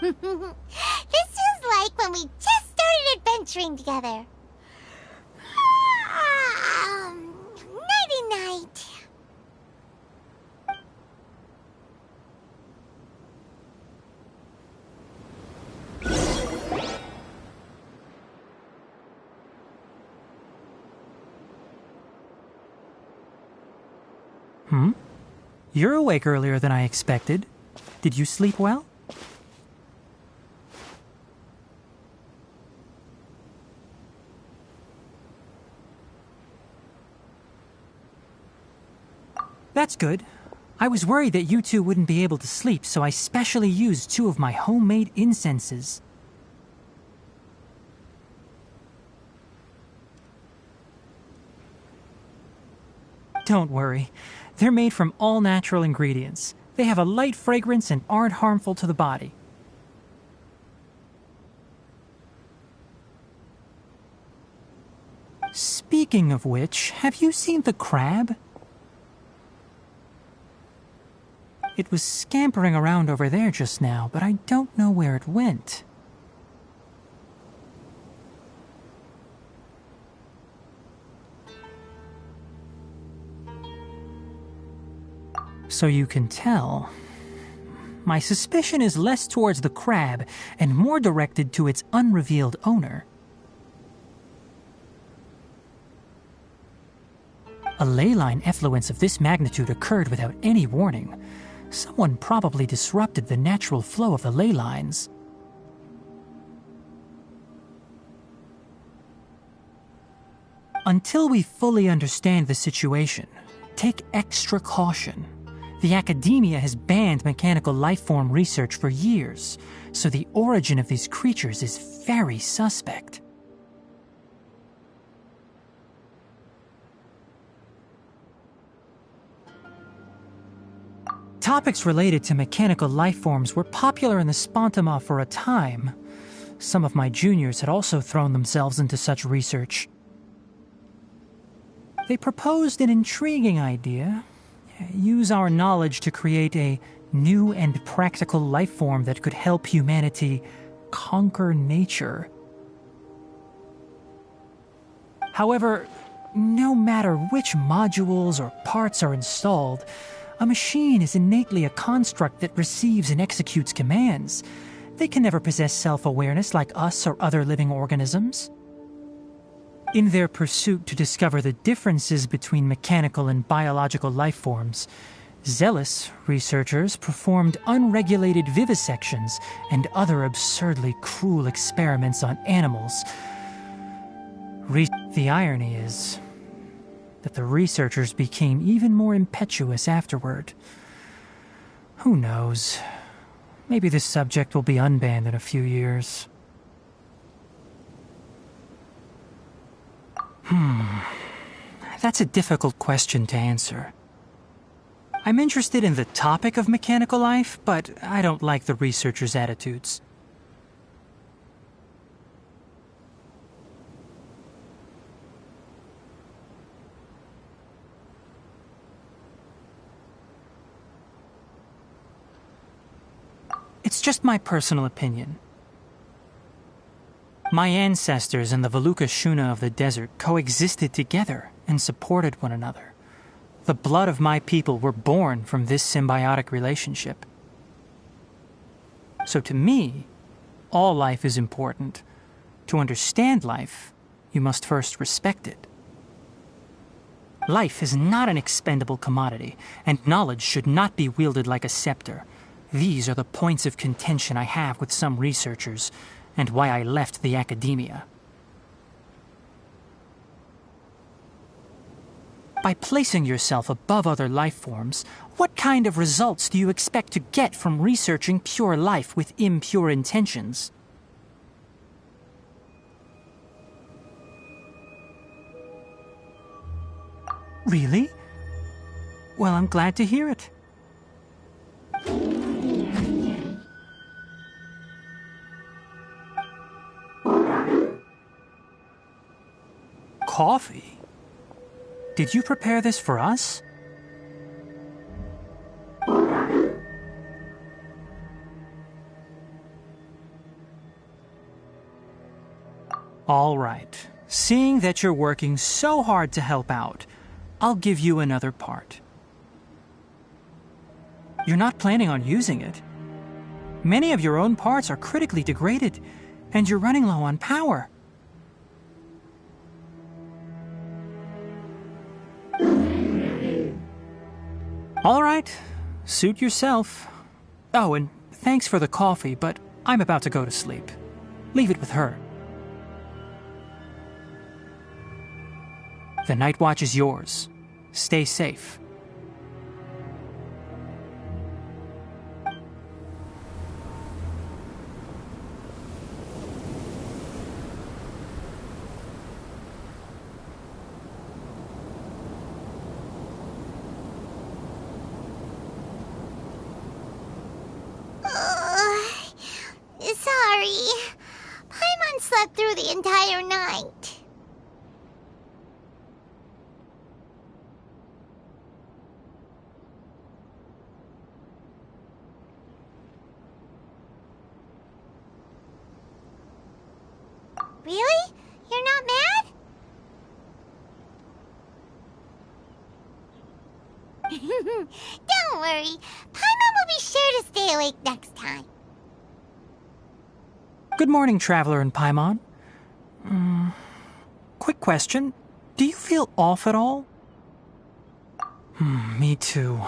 This feels like when we just started adventuring together. Nighty-night. You're awake earlier than I expected. Did you sleep well? That's good. I was worried that you two wouldn't be able to sleep, so I specially used 2 of my homemade incenses. Don't worry. They're made from all natural ingredients. They have a light fragrance and aren't harmful to the body. Speaking of which, have you seen the crab? It was scampering around over there just now, but I don't know where it went. So you can tell. My suspicion is less towards the crab and more directed to its unrevealed owner. A ley line effluence of this magnitude occurred without any warning. Someone probably disrupted the natural flow of the ley lines. Until we fully understand the situation, take extra caution. The academia has banned mechanical lifeform research for years, so the origin of these creatures is very suspect. Topics related to mechanical lifeforms were popular in the Spontama for a time. Some of my juniors had also thrown themselves into such research. They proposed an intriguing idea. Use our knowledge to create a new and practical lifeform that could help humanity conquer nature. However, no matter which modules or parts are installed, a machine is innately a construct that receives and executes commands. They can never possess self-awareness like us or other living organisms. In their pursuit to discover the differences between mechanical and biological lifeforms, zealous researchers performed unregulated vivisections and other absurdly cruel experiments on animals. The irony is that the researchers became even more impetuous afterward. Who knows? Maybe this subject will be unbanned in a few years. That's a difficult question to answer. I'm interested in the topic of mechanical life, but I don't like the researchers' attitudes. It's just my personal opinion. My ancestors and the Valuka Shuna of the desert coexisted together and supported one another. The blood of my people were born from this symbiotic relationship. So to me, all life is important. To understand life, you must first respect it. Life is not an expendable commodity, and knowledge should not be wielded like a scepter. These are the points of contention I have with some researchers, and why I left the academia. By placing yourself above other life forms, what kind of results do you expect to get from researching pure life with impure intentions? Really? Well, I'm glad to hear it. Coffee? Did you prepare this for us? All right. Seeing that you're working so hard to help out, I'll give you another part. You're not planning on using it. Many of your own parts are critically degraded, and you're running low on power. All right, suit yourself. Oh, and thanks for the coffee, but I'm about to go to sleep. Leave it with her. The night watch is yours. Stay safe. Sorry. Paimon slept through the entire night. Really? You're not mad? Don't worry. Paimon will be sure to stay awake next time. Good morning, Traveler and Paimon. Quick question. Do you feel off at all? Me too.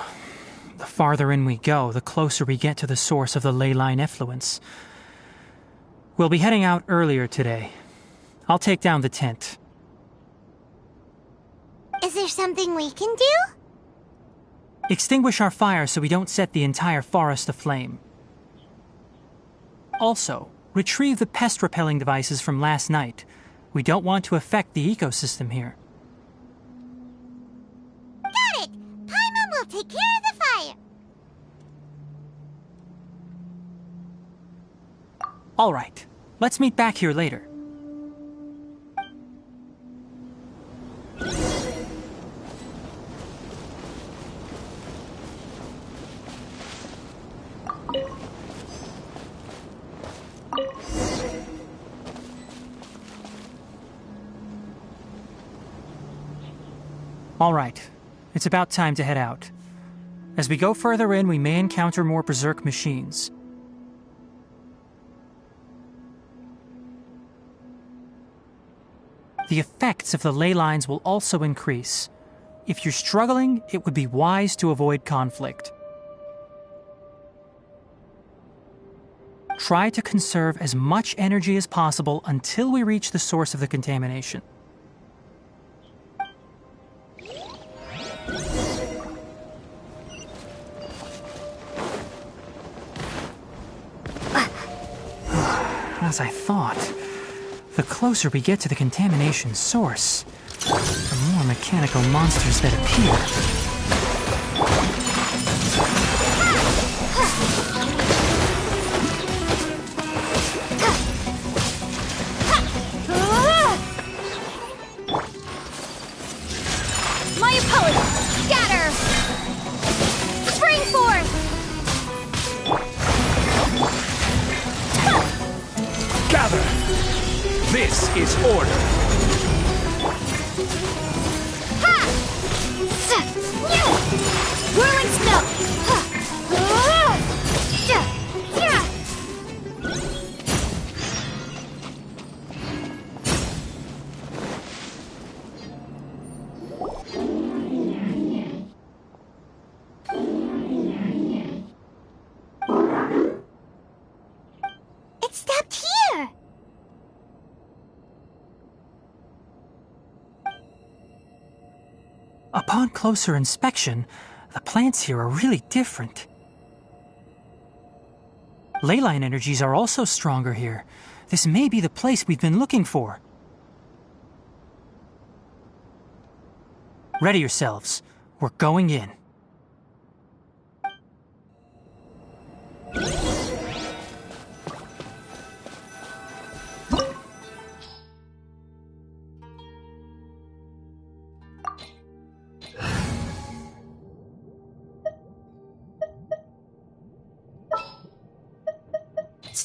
The farther in we go, the closer we get to the source of the ley line effluence. We'll be heading out earlier today. I'll take down the tent. Is there something we can do? Extinguish our fire so we don't set the entire forest aflame. Also, retrieve the pest-repelling devices from last night. We don't want to affect the ecosystem here. Got it! Paimon will take care of the fire. All right. Let's meet back here later. All right. It's about time to head out. As we go further in, we may encounter more berserk machines. The effects of the ley lines will also increase. If you're struggling, it would be wise to avoid conflict. Try to conserve as much energy as possible until we reach the source of the contamination. As I thought, the closer we get to the contamination source, the more mechanical monsters that appear. My opponent, scatter! Spring forth! Gather! This is order! Ha! Whirling snow! It stopped here! Upon closer inspection, the plants here are really different. Ley line energies are also stronger here. This may be the place we've been looking for. Ready yourselves. We're going in.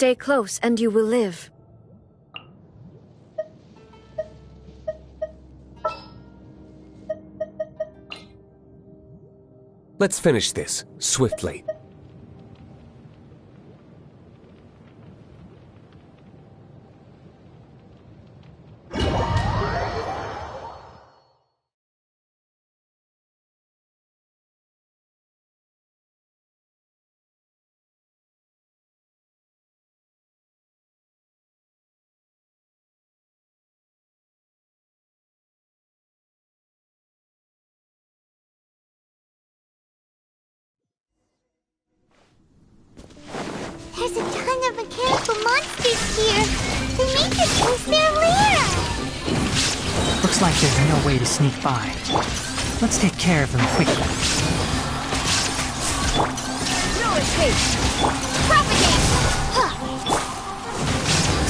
Stay close and you will live. Let's finish this, swiftly. There's a ton of mechanical monsters here. They need to place their lair. Looks like there's no way to sneak by. Let's take care of them quickly. No escape. Propagate.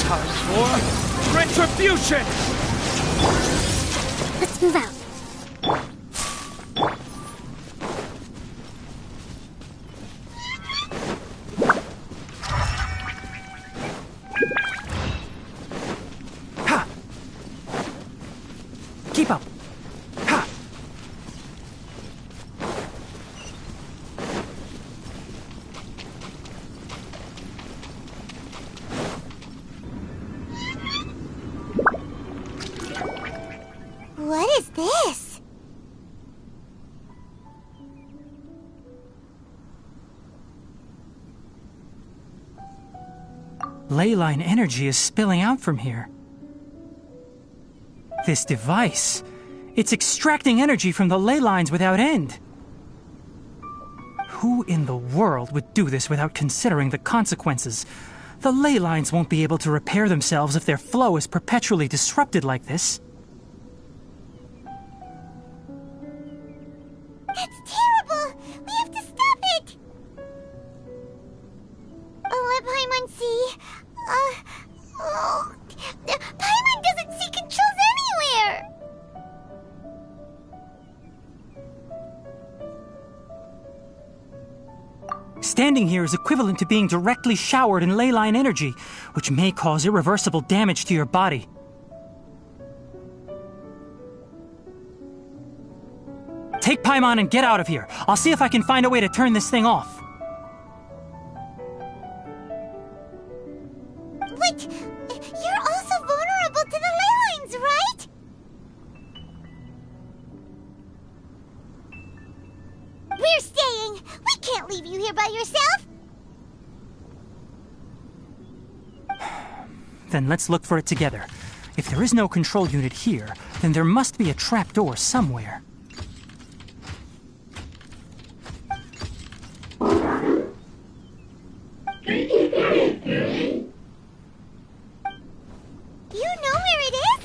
Time for retribution! Let's move out. Keep up! Ha! What is this? Leyline energy is spilling out from here. This device, it's extracting energy from the ley lines without end. Who in the world would do this without considering the consequences? The ley lines won't be able to repair themselves if their flow is perpetually disrupted like this. That's terrible! We have to stop it! Let Paimon see. Paimon doesn't see controls anywhere! Standing here is equivalent to being directly showered in leyline energy, which may cause irreversible damage to your body. Take Paimon and get out of here. I'll see if I can find a way to turn this thing off. Wait! You're also vulnerable to the ley lines, right? We're staying! We can't leave you here by yourself! Then let's look for it together. If there is no control unit here, then there must be a trapdoor somewhere. You know where it is?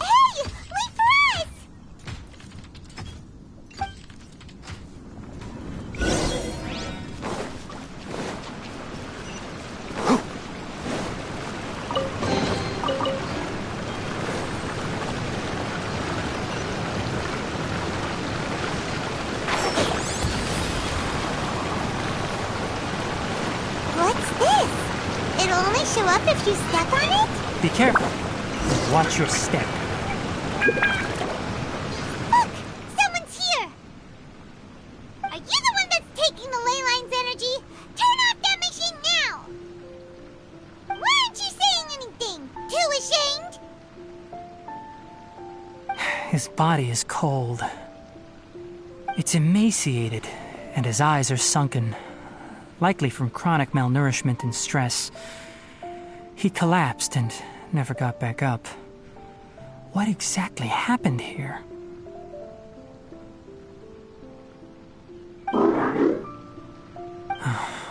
Hey! Wait for us! What's this? It'll only show up if you step on it? Be careful. Watch your step. Look! Someone's here! Are you the one that's taking the ley line's energy? Turn off that machine now! Why aren't you saying anything? Too ashamed? His body is cold. It's emaciated, and his eyes are sunken, likely from chronic malnourishment and stress. He collapsed and never got back up. What exactly happened here?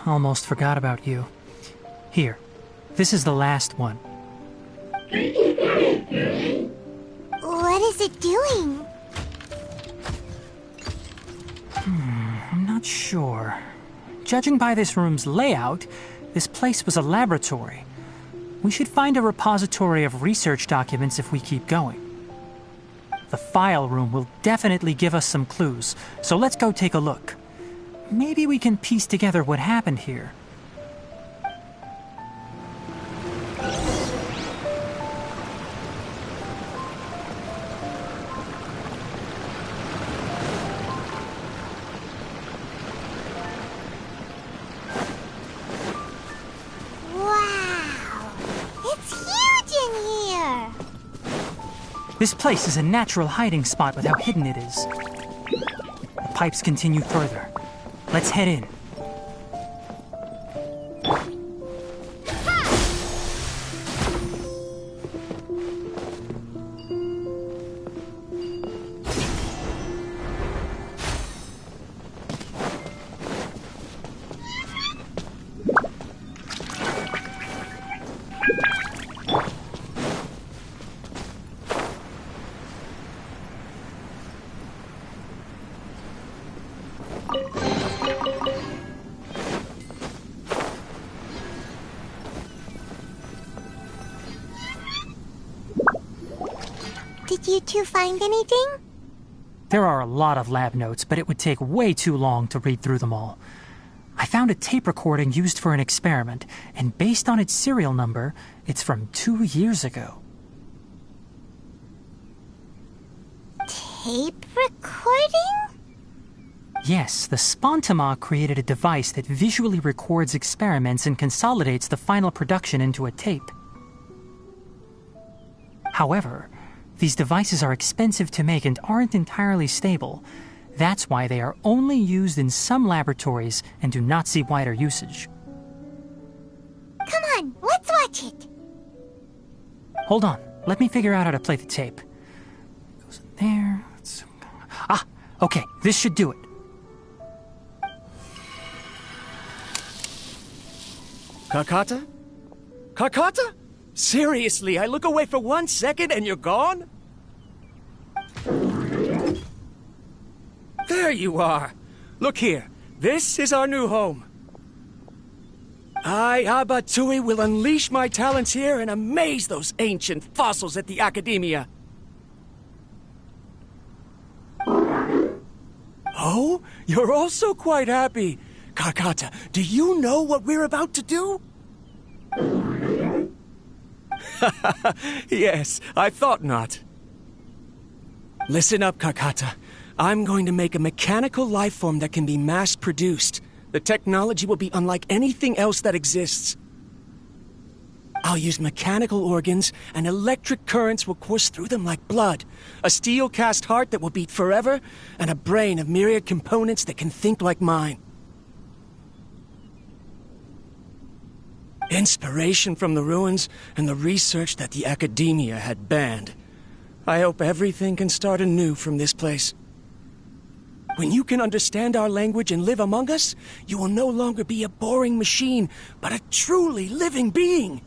Almost forgot about you. Here, this is the last one. What is it doing? I'm not sure. Judging by this room's layout, this place was a laboratory. We should find a repository of research documents if we keep going. The file room will definitely give us some clues, so let's go take a look. Maybe we can piece together what happened here. This place is a natural hiding spot with how hidden it is. The pipes continue further. Let's head in. Did you two find anything? There are a lot of lab notes, but it would take way too long to read through them all. I found a tape recording used for an experiment, and based on its serial number, it's from 2 years ago. Tape recording? Yes, the Spontama created a device that visually records experiments and consolidates the final production into a tape. However, these devices are expensive to make and aren't entirely stable. That's why they are only used in some laboratories and do not see wider usage. Come on, let's watch it. Hold on, let me figure out how to play the tape. It goes in there. Ah, okay, this should do it. Kakata? Kakata? Seriously, I look away for 1 second and you're gone? There you are. Look here. This is our new home. I, Abatui, will unleash my talents here and amaze those ancient fossils at the Academia. Oh, you're also quite happy. Kakata, do you know what we're about to do? Yes, I thought not. Listen up, Kakata. I'm going to make a mechanical life form that can be mass-produced. The technology will be unlike anything else that exists. I'll use mechanical organs, and electric currents will course through them like blood. A steel-cast heart that will beat forever, and a brain of myriad components that can think like mine. Inspiration from the ruins and the research that the Academia had banned. I hope everything can start anew from this place. When you can understand our language and live among us, you will no longer be a boring machine, but a truly living being.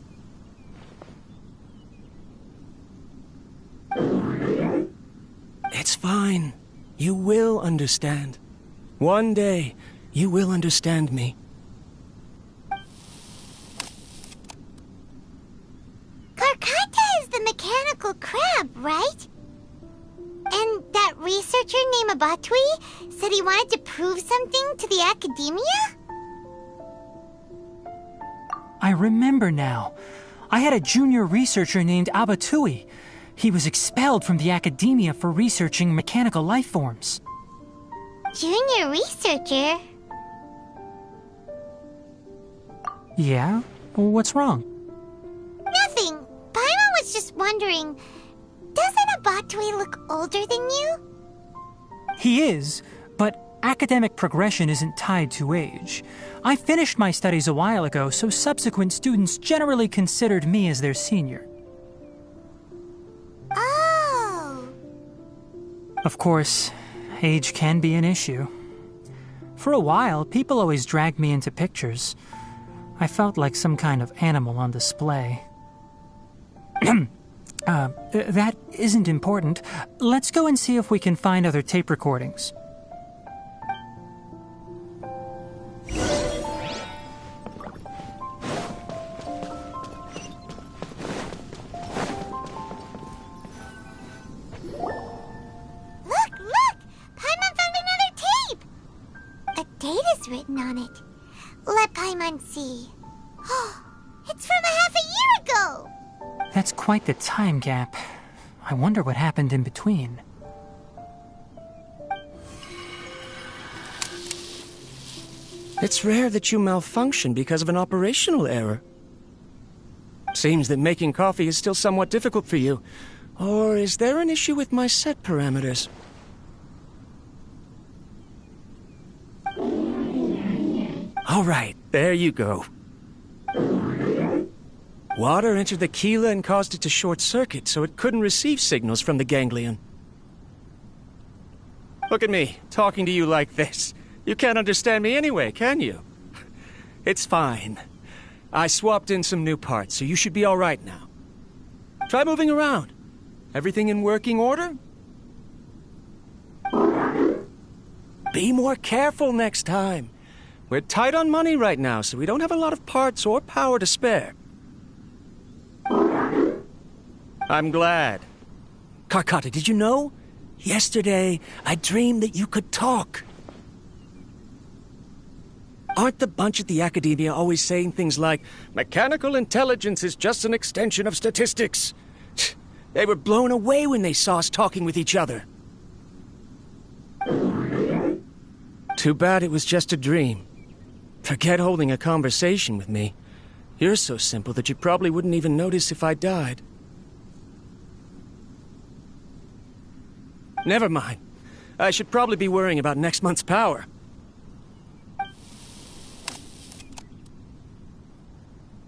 It's fine. You will understand. One day, you will understand me. Karkata is the mechanical crab, right? And that researcher named Abatui said he wanted to prove something to the Academia? I remember now. I had a junior researcher named Abatui. He was expelled from the Academia for researching mechanical life forms. Junior researcher? Yeah? What's wrong? Nothing. Paimon was just wondering, doesn't Abatui look older than you? He is, but academic progression isn't tied to age. I finished my studies a while ago, so subsequent students generally considered me as their senior. Oh. Of course, age can be an issue. For a while, people always dragged me into pictures. I felt like some kind of animal on display. That isn't important. Let's go and see if we can find other tape recordings. Look! Paimon found another tape! A date is written on it. Let Paimon see. Oh, it's from a half a year ago! That's quite the time gap. I wonder what happened in between. It's rare that you malfunction because of an operational error. Seems that making coffee is still somewhat difficult for you. Or is there an issue with my set parameters? All right, there you go. Water entered the chela and caused it to short-circuit, so it couldn't receive signals from the ganglion. Look at me, talking to you like this. You can't understand me anyway, can you? It's fine. I swapped in some new parts, so you should be all right now. Try moving around. Everything in working order? Be more careful next time. We're tight on money right now, so we don't have a lot of parts or power to spare. I'm glad. Karkata, did you know? Yesterday, I dreamed that you could talk. Aren't the bunch at the Academia always saying things like, mechanical intelligence is just an extension of statistics? They were blown away when they saw us talking with each other. Too bad it was just a dream. Forget holding a conversation with me. You're so simple that you probably wouldn't even notice if I died. Never mind. I should probably be worrying about next month's power.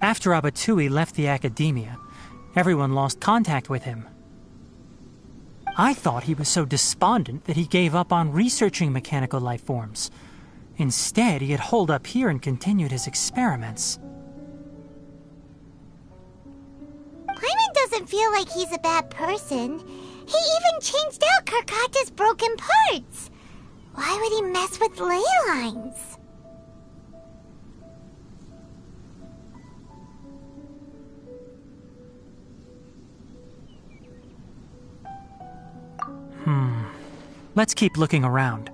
After Abatui left the Academia, everyone lost contact with him. I thought he was so despondent that he gave up on researching mechanical life forms. Instead, he had holed up here and continued his experiments. Paimon doesn't feel like he's a bad person. He even changed out Karkata's broken parts. Why would he mess with ley lines? Let's keep looking around.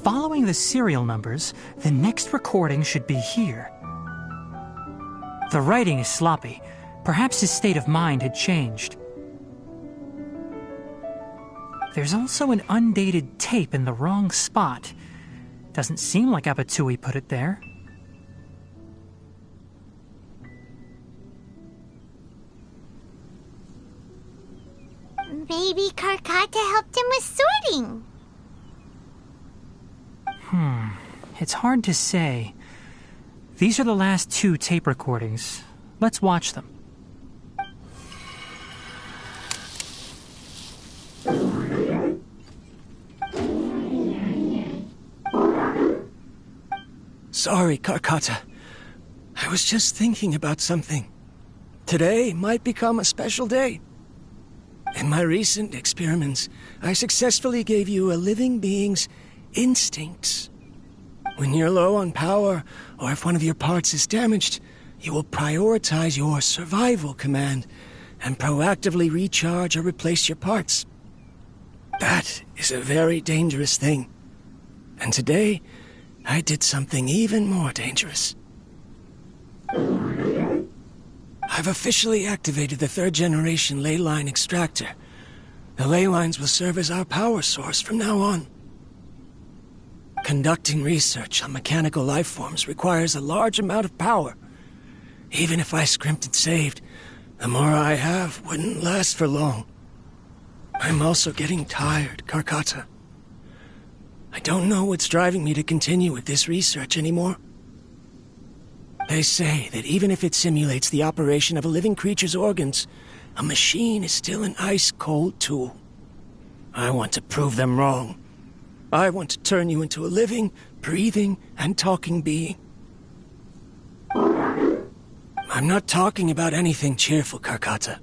Following the serial numbers, the next recording should be here. The writing is sloppy. Perhaps his state of mind had changed. There's also an undated tape in the wrong spot. Doesn't seem like Abatui put it there. Maybe Karkata helped him with sorting. It's hard to say. These are the last 2 tape recordings. Let's watch them. Sorry, Karkata. I was just thinking about something. Today might become a special day. In my recent experiments, I successfully gave you a living being's instincts. When you're low on power, or if one of your parts is damaged, you will prioritize your survival command and proactively recharge or replace your parts. That is a very dangerous thing. And today, I did something even more dangerous. I've officially activated the 3rd generation ley line extractor. The ley lines will serve as our power source from now on. Conducting research on mechanical life forms requires a large amount of power. Even if I scrimped and saved, the more I have wouldn't last for long. I'm also getting tired, Karkata. I don't know what's driving me to continue with this research anymore. They say that even if it simulates the operation of a living creature's organs, a machine is still an ice-cold tool. I want to prove them wrong. I want to turn you into a living, breathing, and talking being. I'm not talking about anything cheerful, Karkata.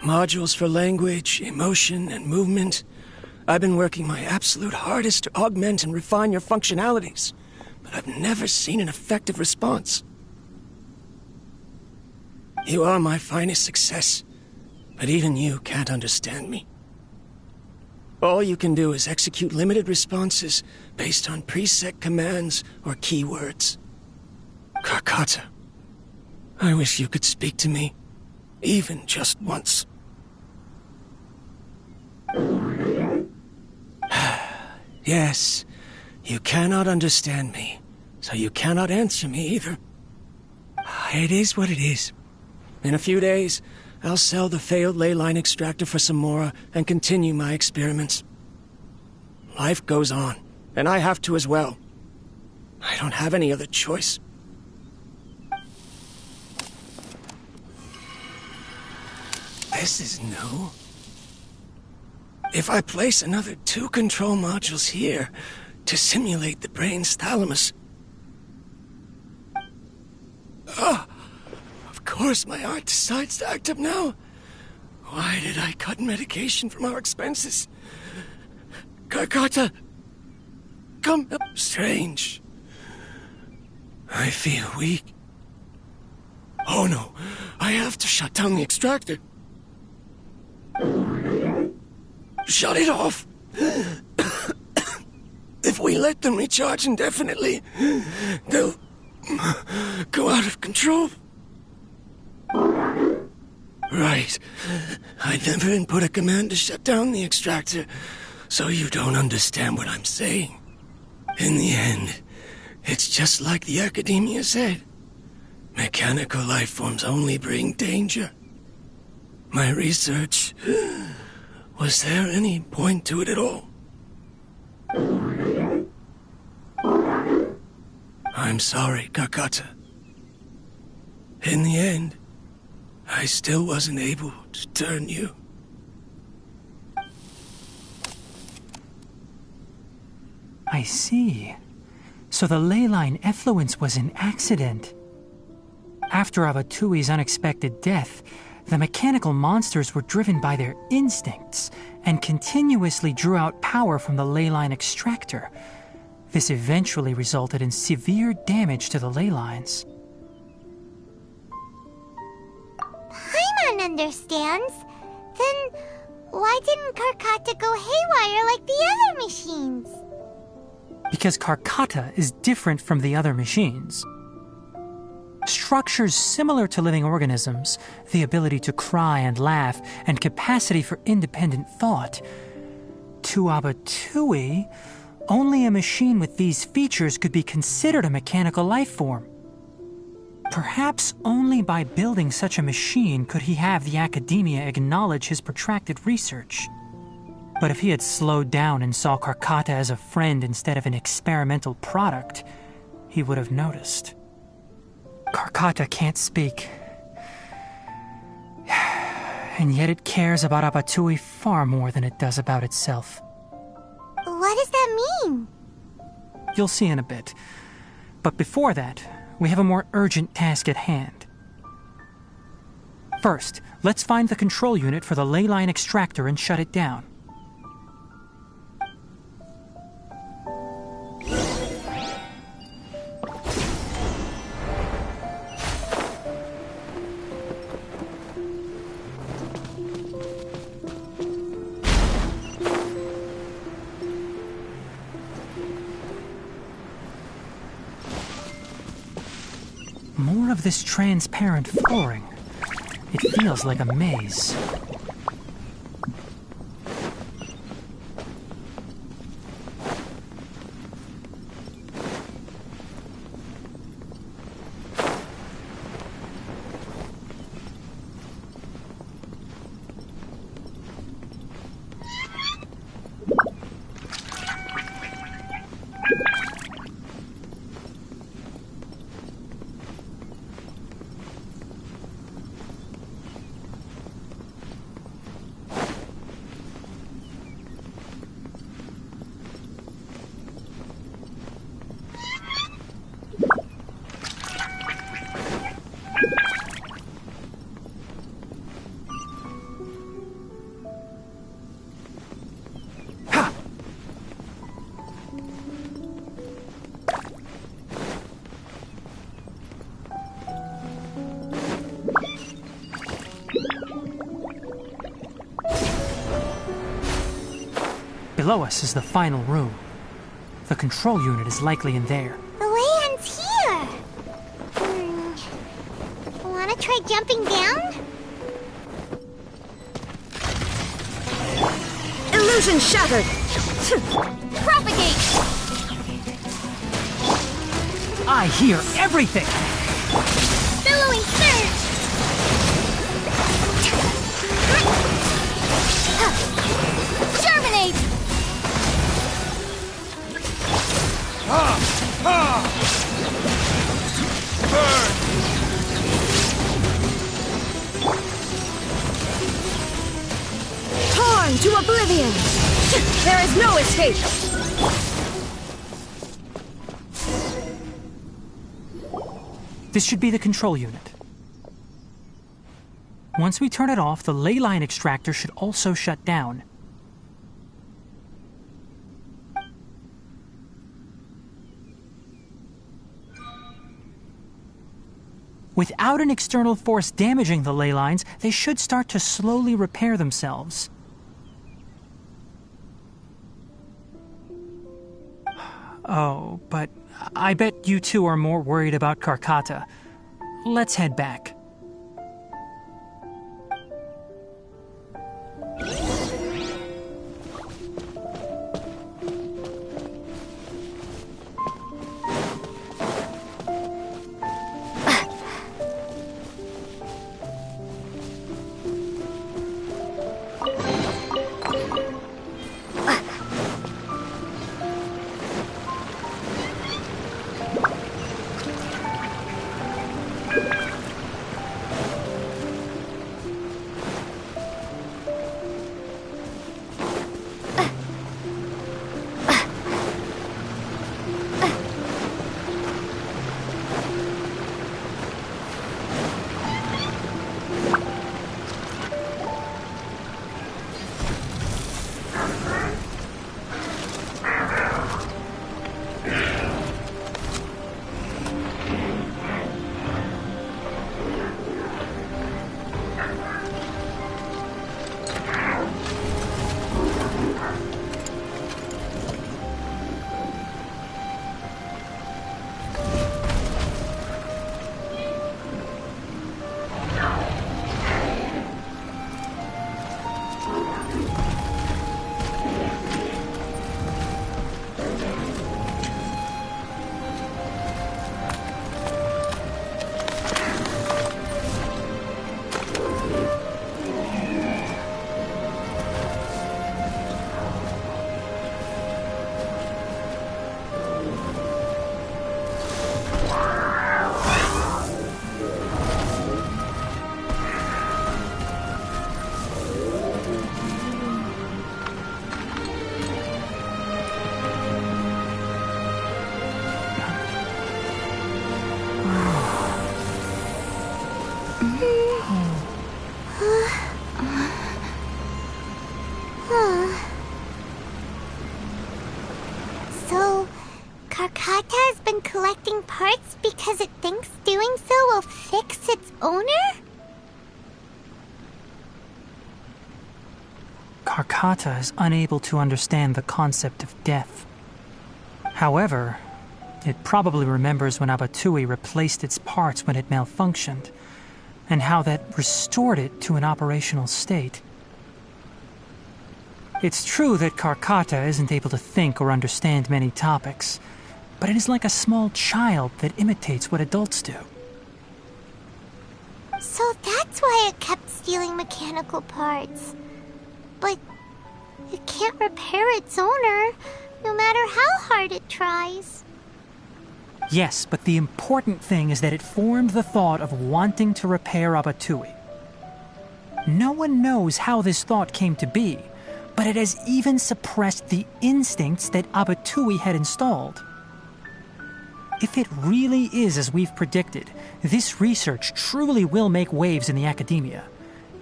Modules for language, emotion, and movement. I've been working my absolute hardest to augment and refine your functionalities, but I've never seen an effective response. You are my finest success, but even you can't understand me. All you can do is execute limited responses based on preset commands or keywords. Karkata, I wish you could speak to me, even just once. Yes, you cannot understand me, so you cannot answer me either. It is what it is. In a few days, I'll sell the failed ley line extractor for some more and continue my experiments. Life goes on, and I have to as well. I don't have any other choice. This is new. If I place another 2 control modules here to simulate the brain's thalamus... Of course my heart decides to act up now. Why did I cut medication from our expenses? Karkata! Come up. Strange. I feel weak. Oh no, I have to shut down the extractor. Shut it off. If we let them recharge indefinitely, they'll go out of control. Right. I never input a command to shut down the extractor, so you don't understand what I'm saying. In the end, it's just like the academia said. Mechanical life forms only bring danger. My research... Was there any point to it at all? I'm sorry, Karkata. In the end, I still wasn't able to turn you. I see. So the ley line effluence was an accident. After Abatui's unexpected death, the mechanical monsters were driven by their instincts and continuously drew out power from the ley line extractor. This eventually resulted in severe damage to the ley lines. Paimon understands. Then why didn't Karkata go haywire like the other machines? Because Karkata is different from the other machines. Structures similar to living organisms, the ability to cry and laugh, and capacity for independent thought. To Abatui, only a machine with these features could be considered a mechanical life form. Perhaps only by building such a machine could he have the academia acknowledge his protracted research. But if he had slowed down and saw Karkata as a friend instead of an experimental product, he would have noticed. Karkata can't speak. And yet it cares about Abatui far more than it does about itself. What does that mean? You'll see in a bit. But before that, we have a more urgent task at hand. First, let's find the control unit for the ley line extractor and shut it down. More of this transparent flooring. It feels like a maze. below us is the final room. The control unit is likely in there. The way ends here. Wanna try jumping down? Illusion shattered! Propagate! I hear everything! Billowing surge! Germinate! Burn! Torn to oblivion! There is no escape! This should be the control unit. Once we turn it off, the ley line extractor should also shut down. Without an external force damaging the ley lines, they should start to slowly repair themselves. Oh, but I bet you two are more worried about Karkata. Let's head back. So, Karkata has been collecting parts because it thinks doing so will fix its owner? Karkata is unable to understand the concept of death. However, it probably remembers when Abatui replaced its parts when it malfunctioned, and how that restored it to an operational state. It's true that Karkata isn't able to think or understand many topics, but it is like a small child that imitates what adults do. So that's why it kept stealing mechanical parts. But it can't repair its owner, no matter how hard it tries. Yes, but the important thing is that it formed the thought of wanting to repair Abatui. No one knows how this thought came to be, but it has even suppressed the instincts that Abatui had installed. If it really is as we've predicted, this research truly will make waves in the academia.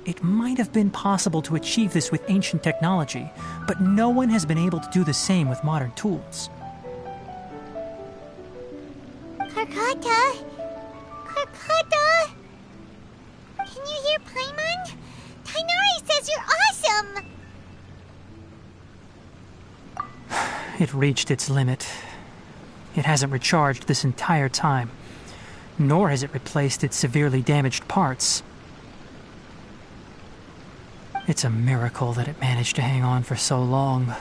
It might have been possible to achieve this with ancient technology, but no one has been able to do the same with modern tools. Karkata? Karkata? Can you hear Paimon? Tainari says you're awesome! It reached its limit. It hasn't recharged this entire time, nor has it replaced its severely damaged parts. It's a miracle that it managed to hang on for so long.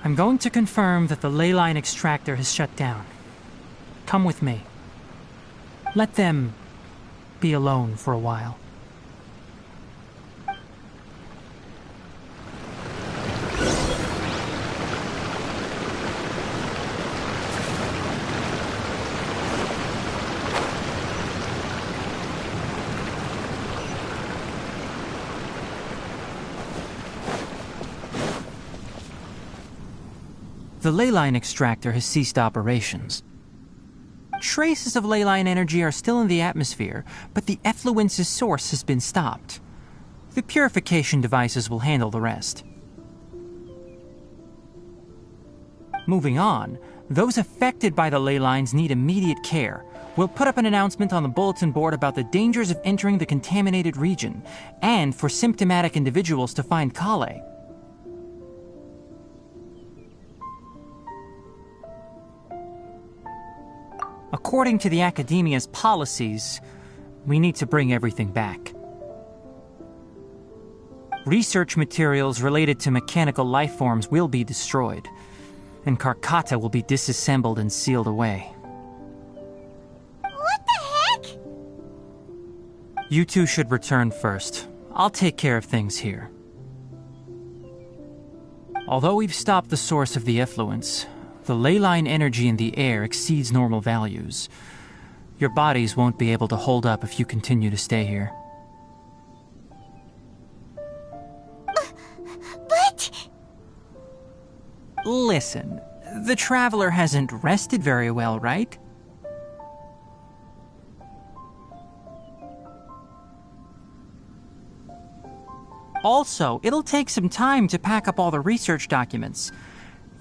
I'm going to confirm that the ley line extractor has shut down. Come with me. Let them be alone for a while. The ley line extractor has ceased operations. Traces of ley line energy are still in the atmosphere, but the effluence's source has been stopped. The purification devices will handle the rest. Moving on, those affected by the ley lines need immediate care. We'll put up an announcement on the bulletin board about the dangers of entering the contaminated region, and for symptomatic individuals to find Kale. According to the Academia's policies, we need to bring everything back. Research materials related to mechanical life forms will be destroyed, and Karkata will be disassembled and sealed away. What the heck? You two should return first. I'll take care of things here. Although we've stopped the source of the effluence, the ley line energy in the air exceeds normal values. Your bodies won't be able to hold up if you continue to stay here. But... Listen, the Traveler hasn't rested very well, right? Also, it'll take some time to pack up all the research documents.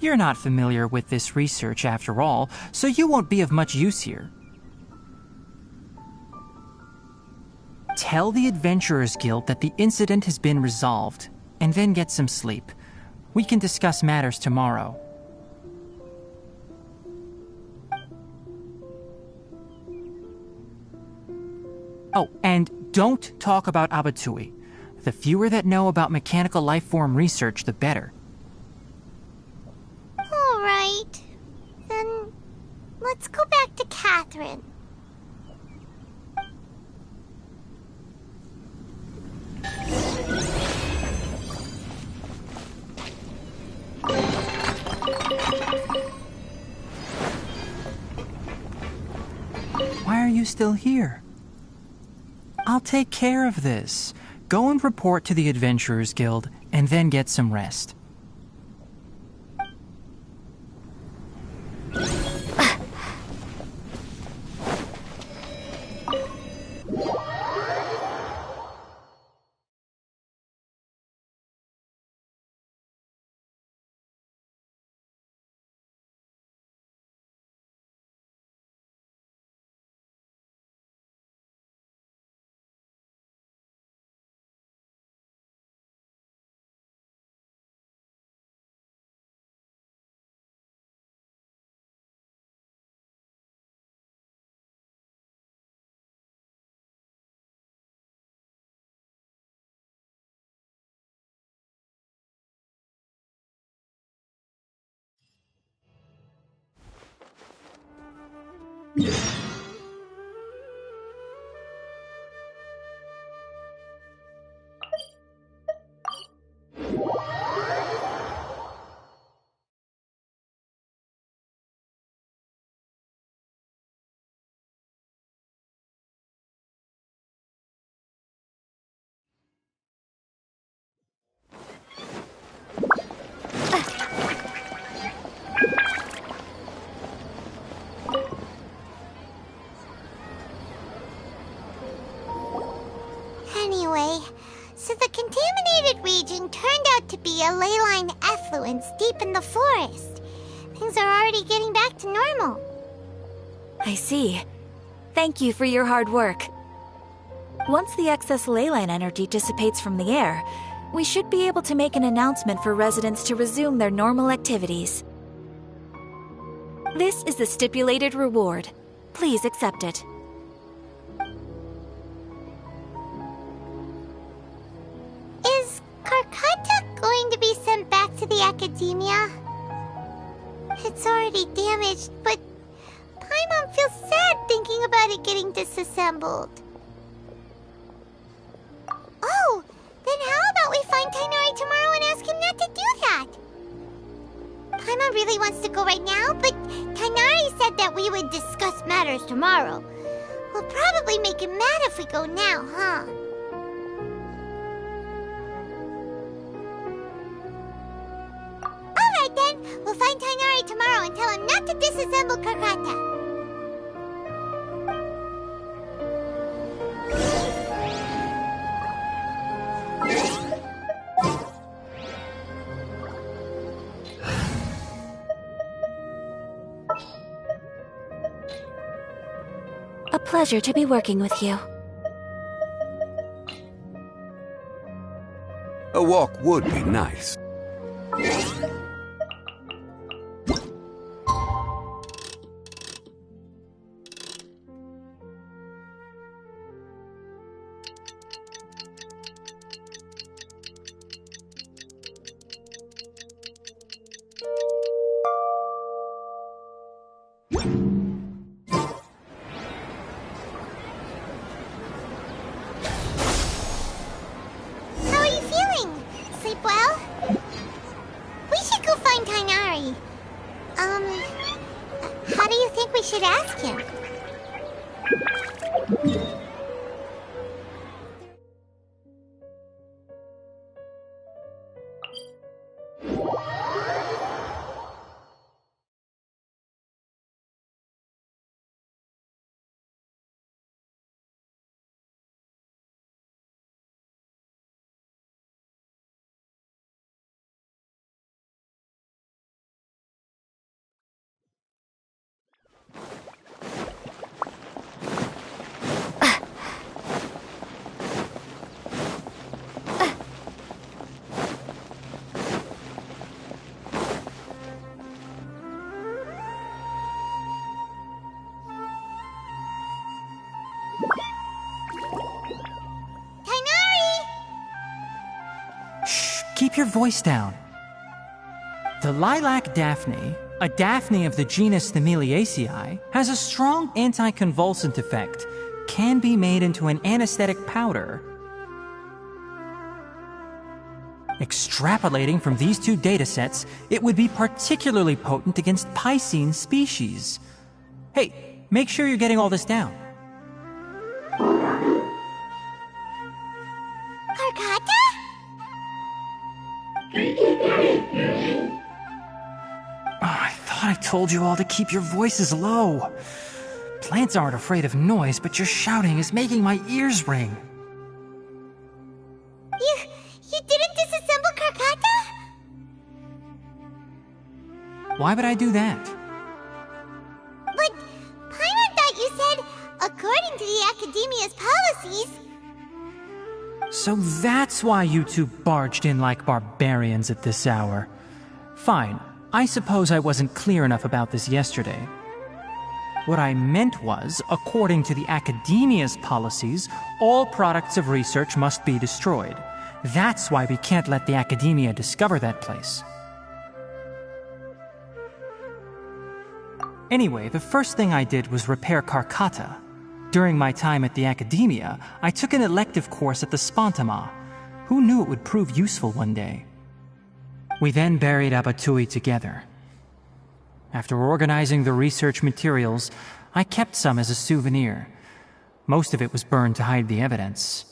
You're not familiar with this research after all, so you won't be of much use here. Tell the Adventurers Guild that the incident has been resolved, and then get some sleep. We can discuss matters tomorrow. Oh, and don't talk about Abatui. The fewer that know about mechanical life form research, the better. All right. Then let's go back to Catherine. Why are you still here? I'll take care of this. Go and report to the Adventurers Guild, and then get some rest. Anyway, so the contaminated region turned out to be a ley line effluence deep in the forest. Things are already getting back to normal. I see. Thank you for your hard work. Once the excess ley line energy dissipates from the air, we should be able to make an announcement for residents to resume their normal activities. This is the stipulated reward. Please accept it. Is Karkata going to be sent back to the academia? It's already damaged, but Paimon feels sad thinking about it getting disassembled. Oh, then how about we find Tainari tomorrow and ask him not to do that? Paimon really wants to go right now, but Tainari said that we would discuss matters tomorrow. We'll probably make him mad if we go now, huh? Alright then, we'll find Tainari tomorrow and tell him not to disassemble Karkata. A pleasure to be working with you. A walk would be nice. How are you feeling? Sleep well? We should go find Tainari. How do you think we should ask him? Keep your voice down. The lilac daphne, a daphne of the genus Thameliaceae, has a strong anticonvulsant effect, can be made into an anesthetic powder. Extrapolating from these two datasets, it would be particularly potent against Piscine species. Hey, make sure you're getting all this down. Karkata? I thought I told you all to keep your voices low. Plants aren't afraid of noise, but your shouting is making my ears ring. You didn't disassemble Karkata? Why would I do that? But Paimon thought you said, according to the Academia's policies... So that's why you two barged in like barbarians at this hour. Fine, I suppose I wasn't clear enough about this yesterday. What I meant was, according to the Academia's policies, all products of research must be destroyed. That's why we can't let the Academia discover that place. Anyway, the first thing I did was repair Karkata. During my time at the Academia, I took an elective course at the Spontama. Who knew it would prove useful one day? We then buried Abatui together. After organizing the research materials, I kept some as a souvenir. Most of it was burned to hide the evidence.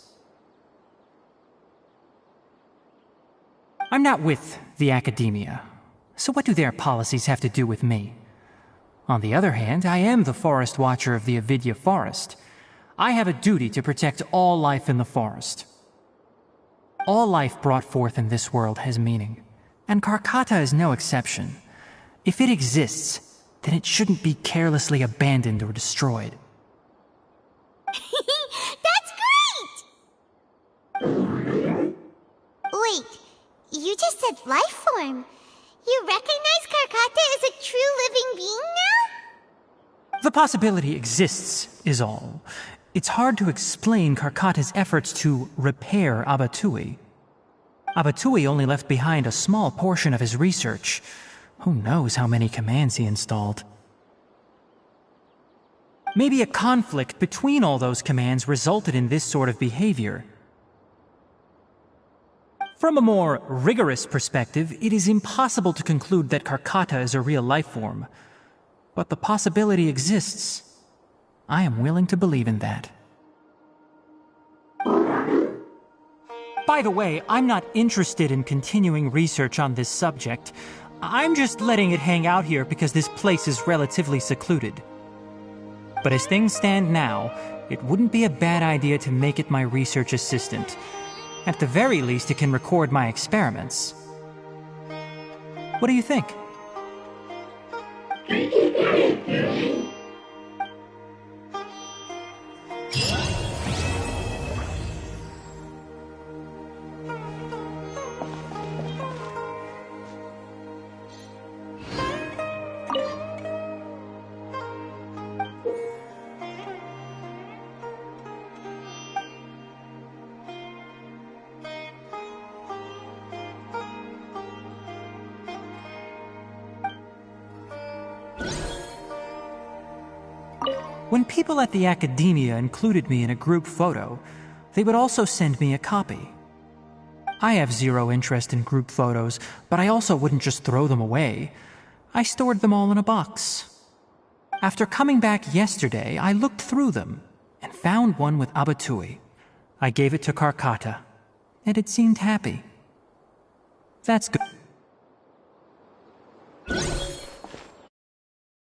I'm not with the Academia, so what do their policies have to do with me? On the other hand, I am the Forest Watcher of the Avidya Forest. I have a duty to protect all life in the forest. All life brought forth in this world has meaning, and Karkata is no exception. If it exists, then it shouldn't be carelessly abandoned or destroyed. That's great! Wait, said life form. You recognize Karkata as a true living being now? The possibility exists, is all. It's hard to explain Karkata's efforts to repair Abatui. Abatui only left behind a small portion of his research. Who knows how many commands he installed? Maybe a conflict between all those commands resulted in this sort of behavior. From a more rigorous perspective, it is impossible to conclude that Karkata is a real life form. But the possibility exists. I am willing to believe in that. By the way, I'm not interested in continuing research on this subject. I'm just letting it hang out here because this place is relatively secluded. But as things stand now, it wouldn't be a bad idea to make it my research assistant. At the very least, it can record my experiments. What do you think? When people at the academia included me in a group photo, they would also send me a copy. I have zero interest in group photos, but I also wouldn't just throw them away. I stored them all in a box. After coming back yesterday, I looked through them and found one with Abatui. I gave it to Karkata, and it seemed happy. That's good.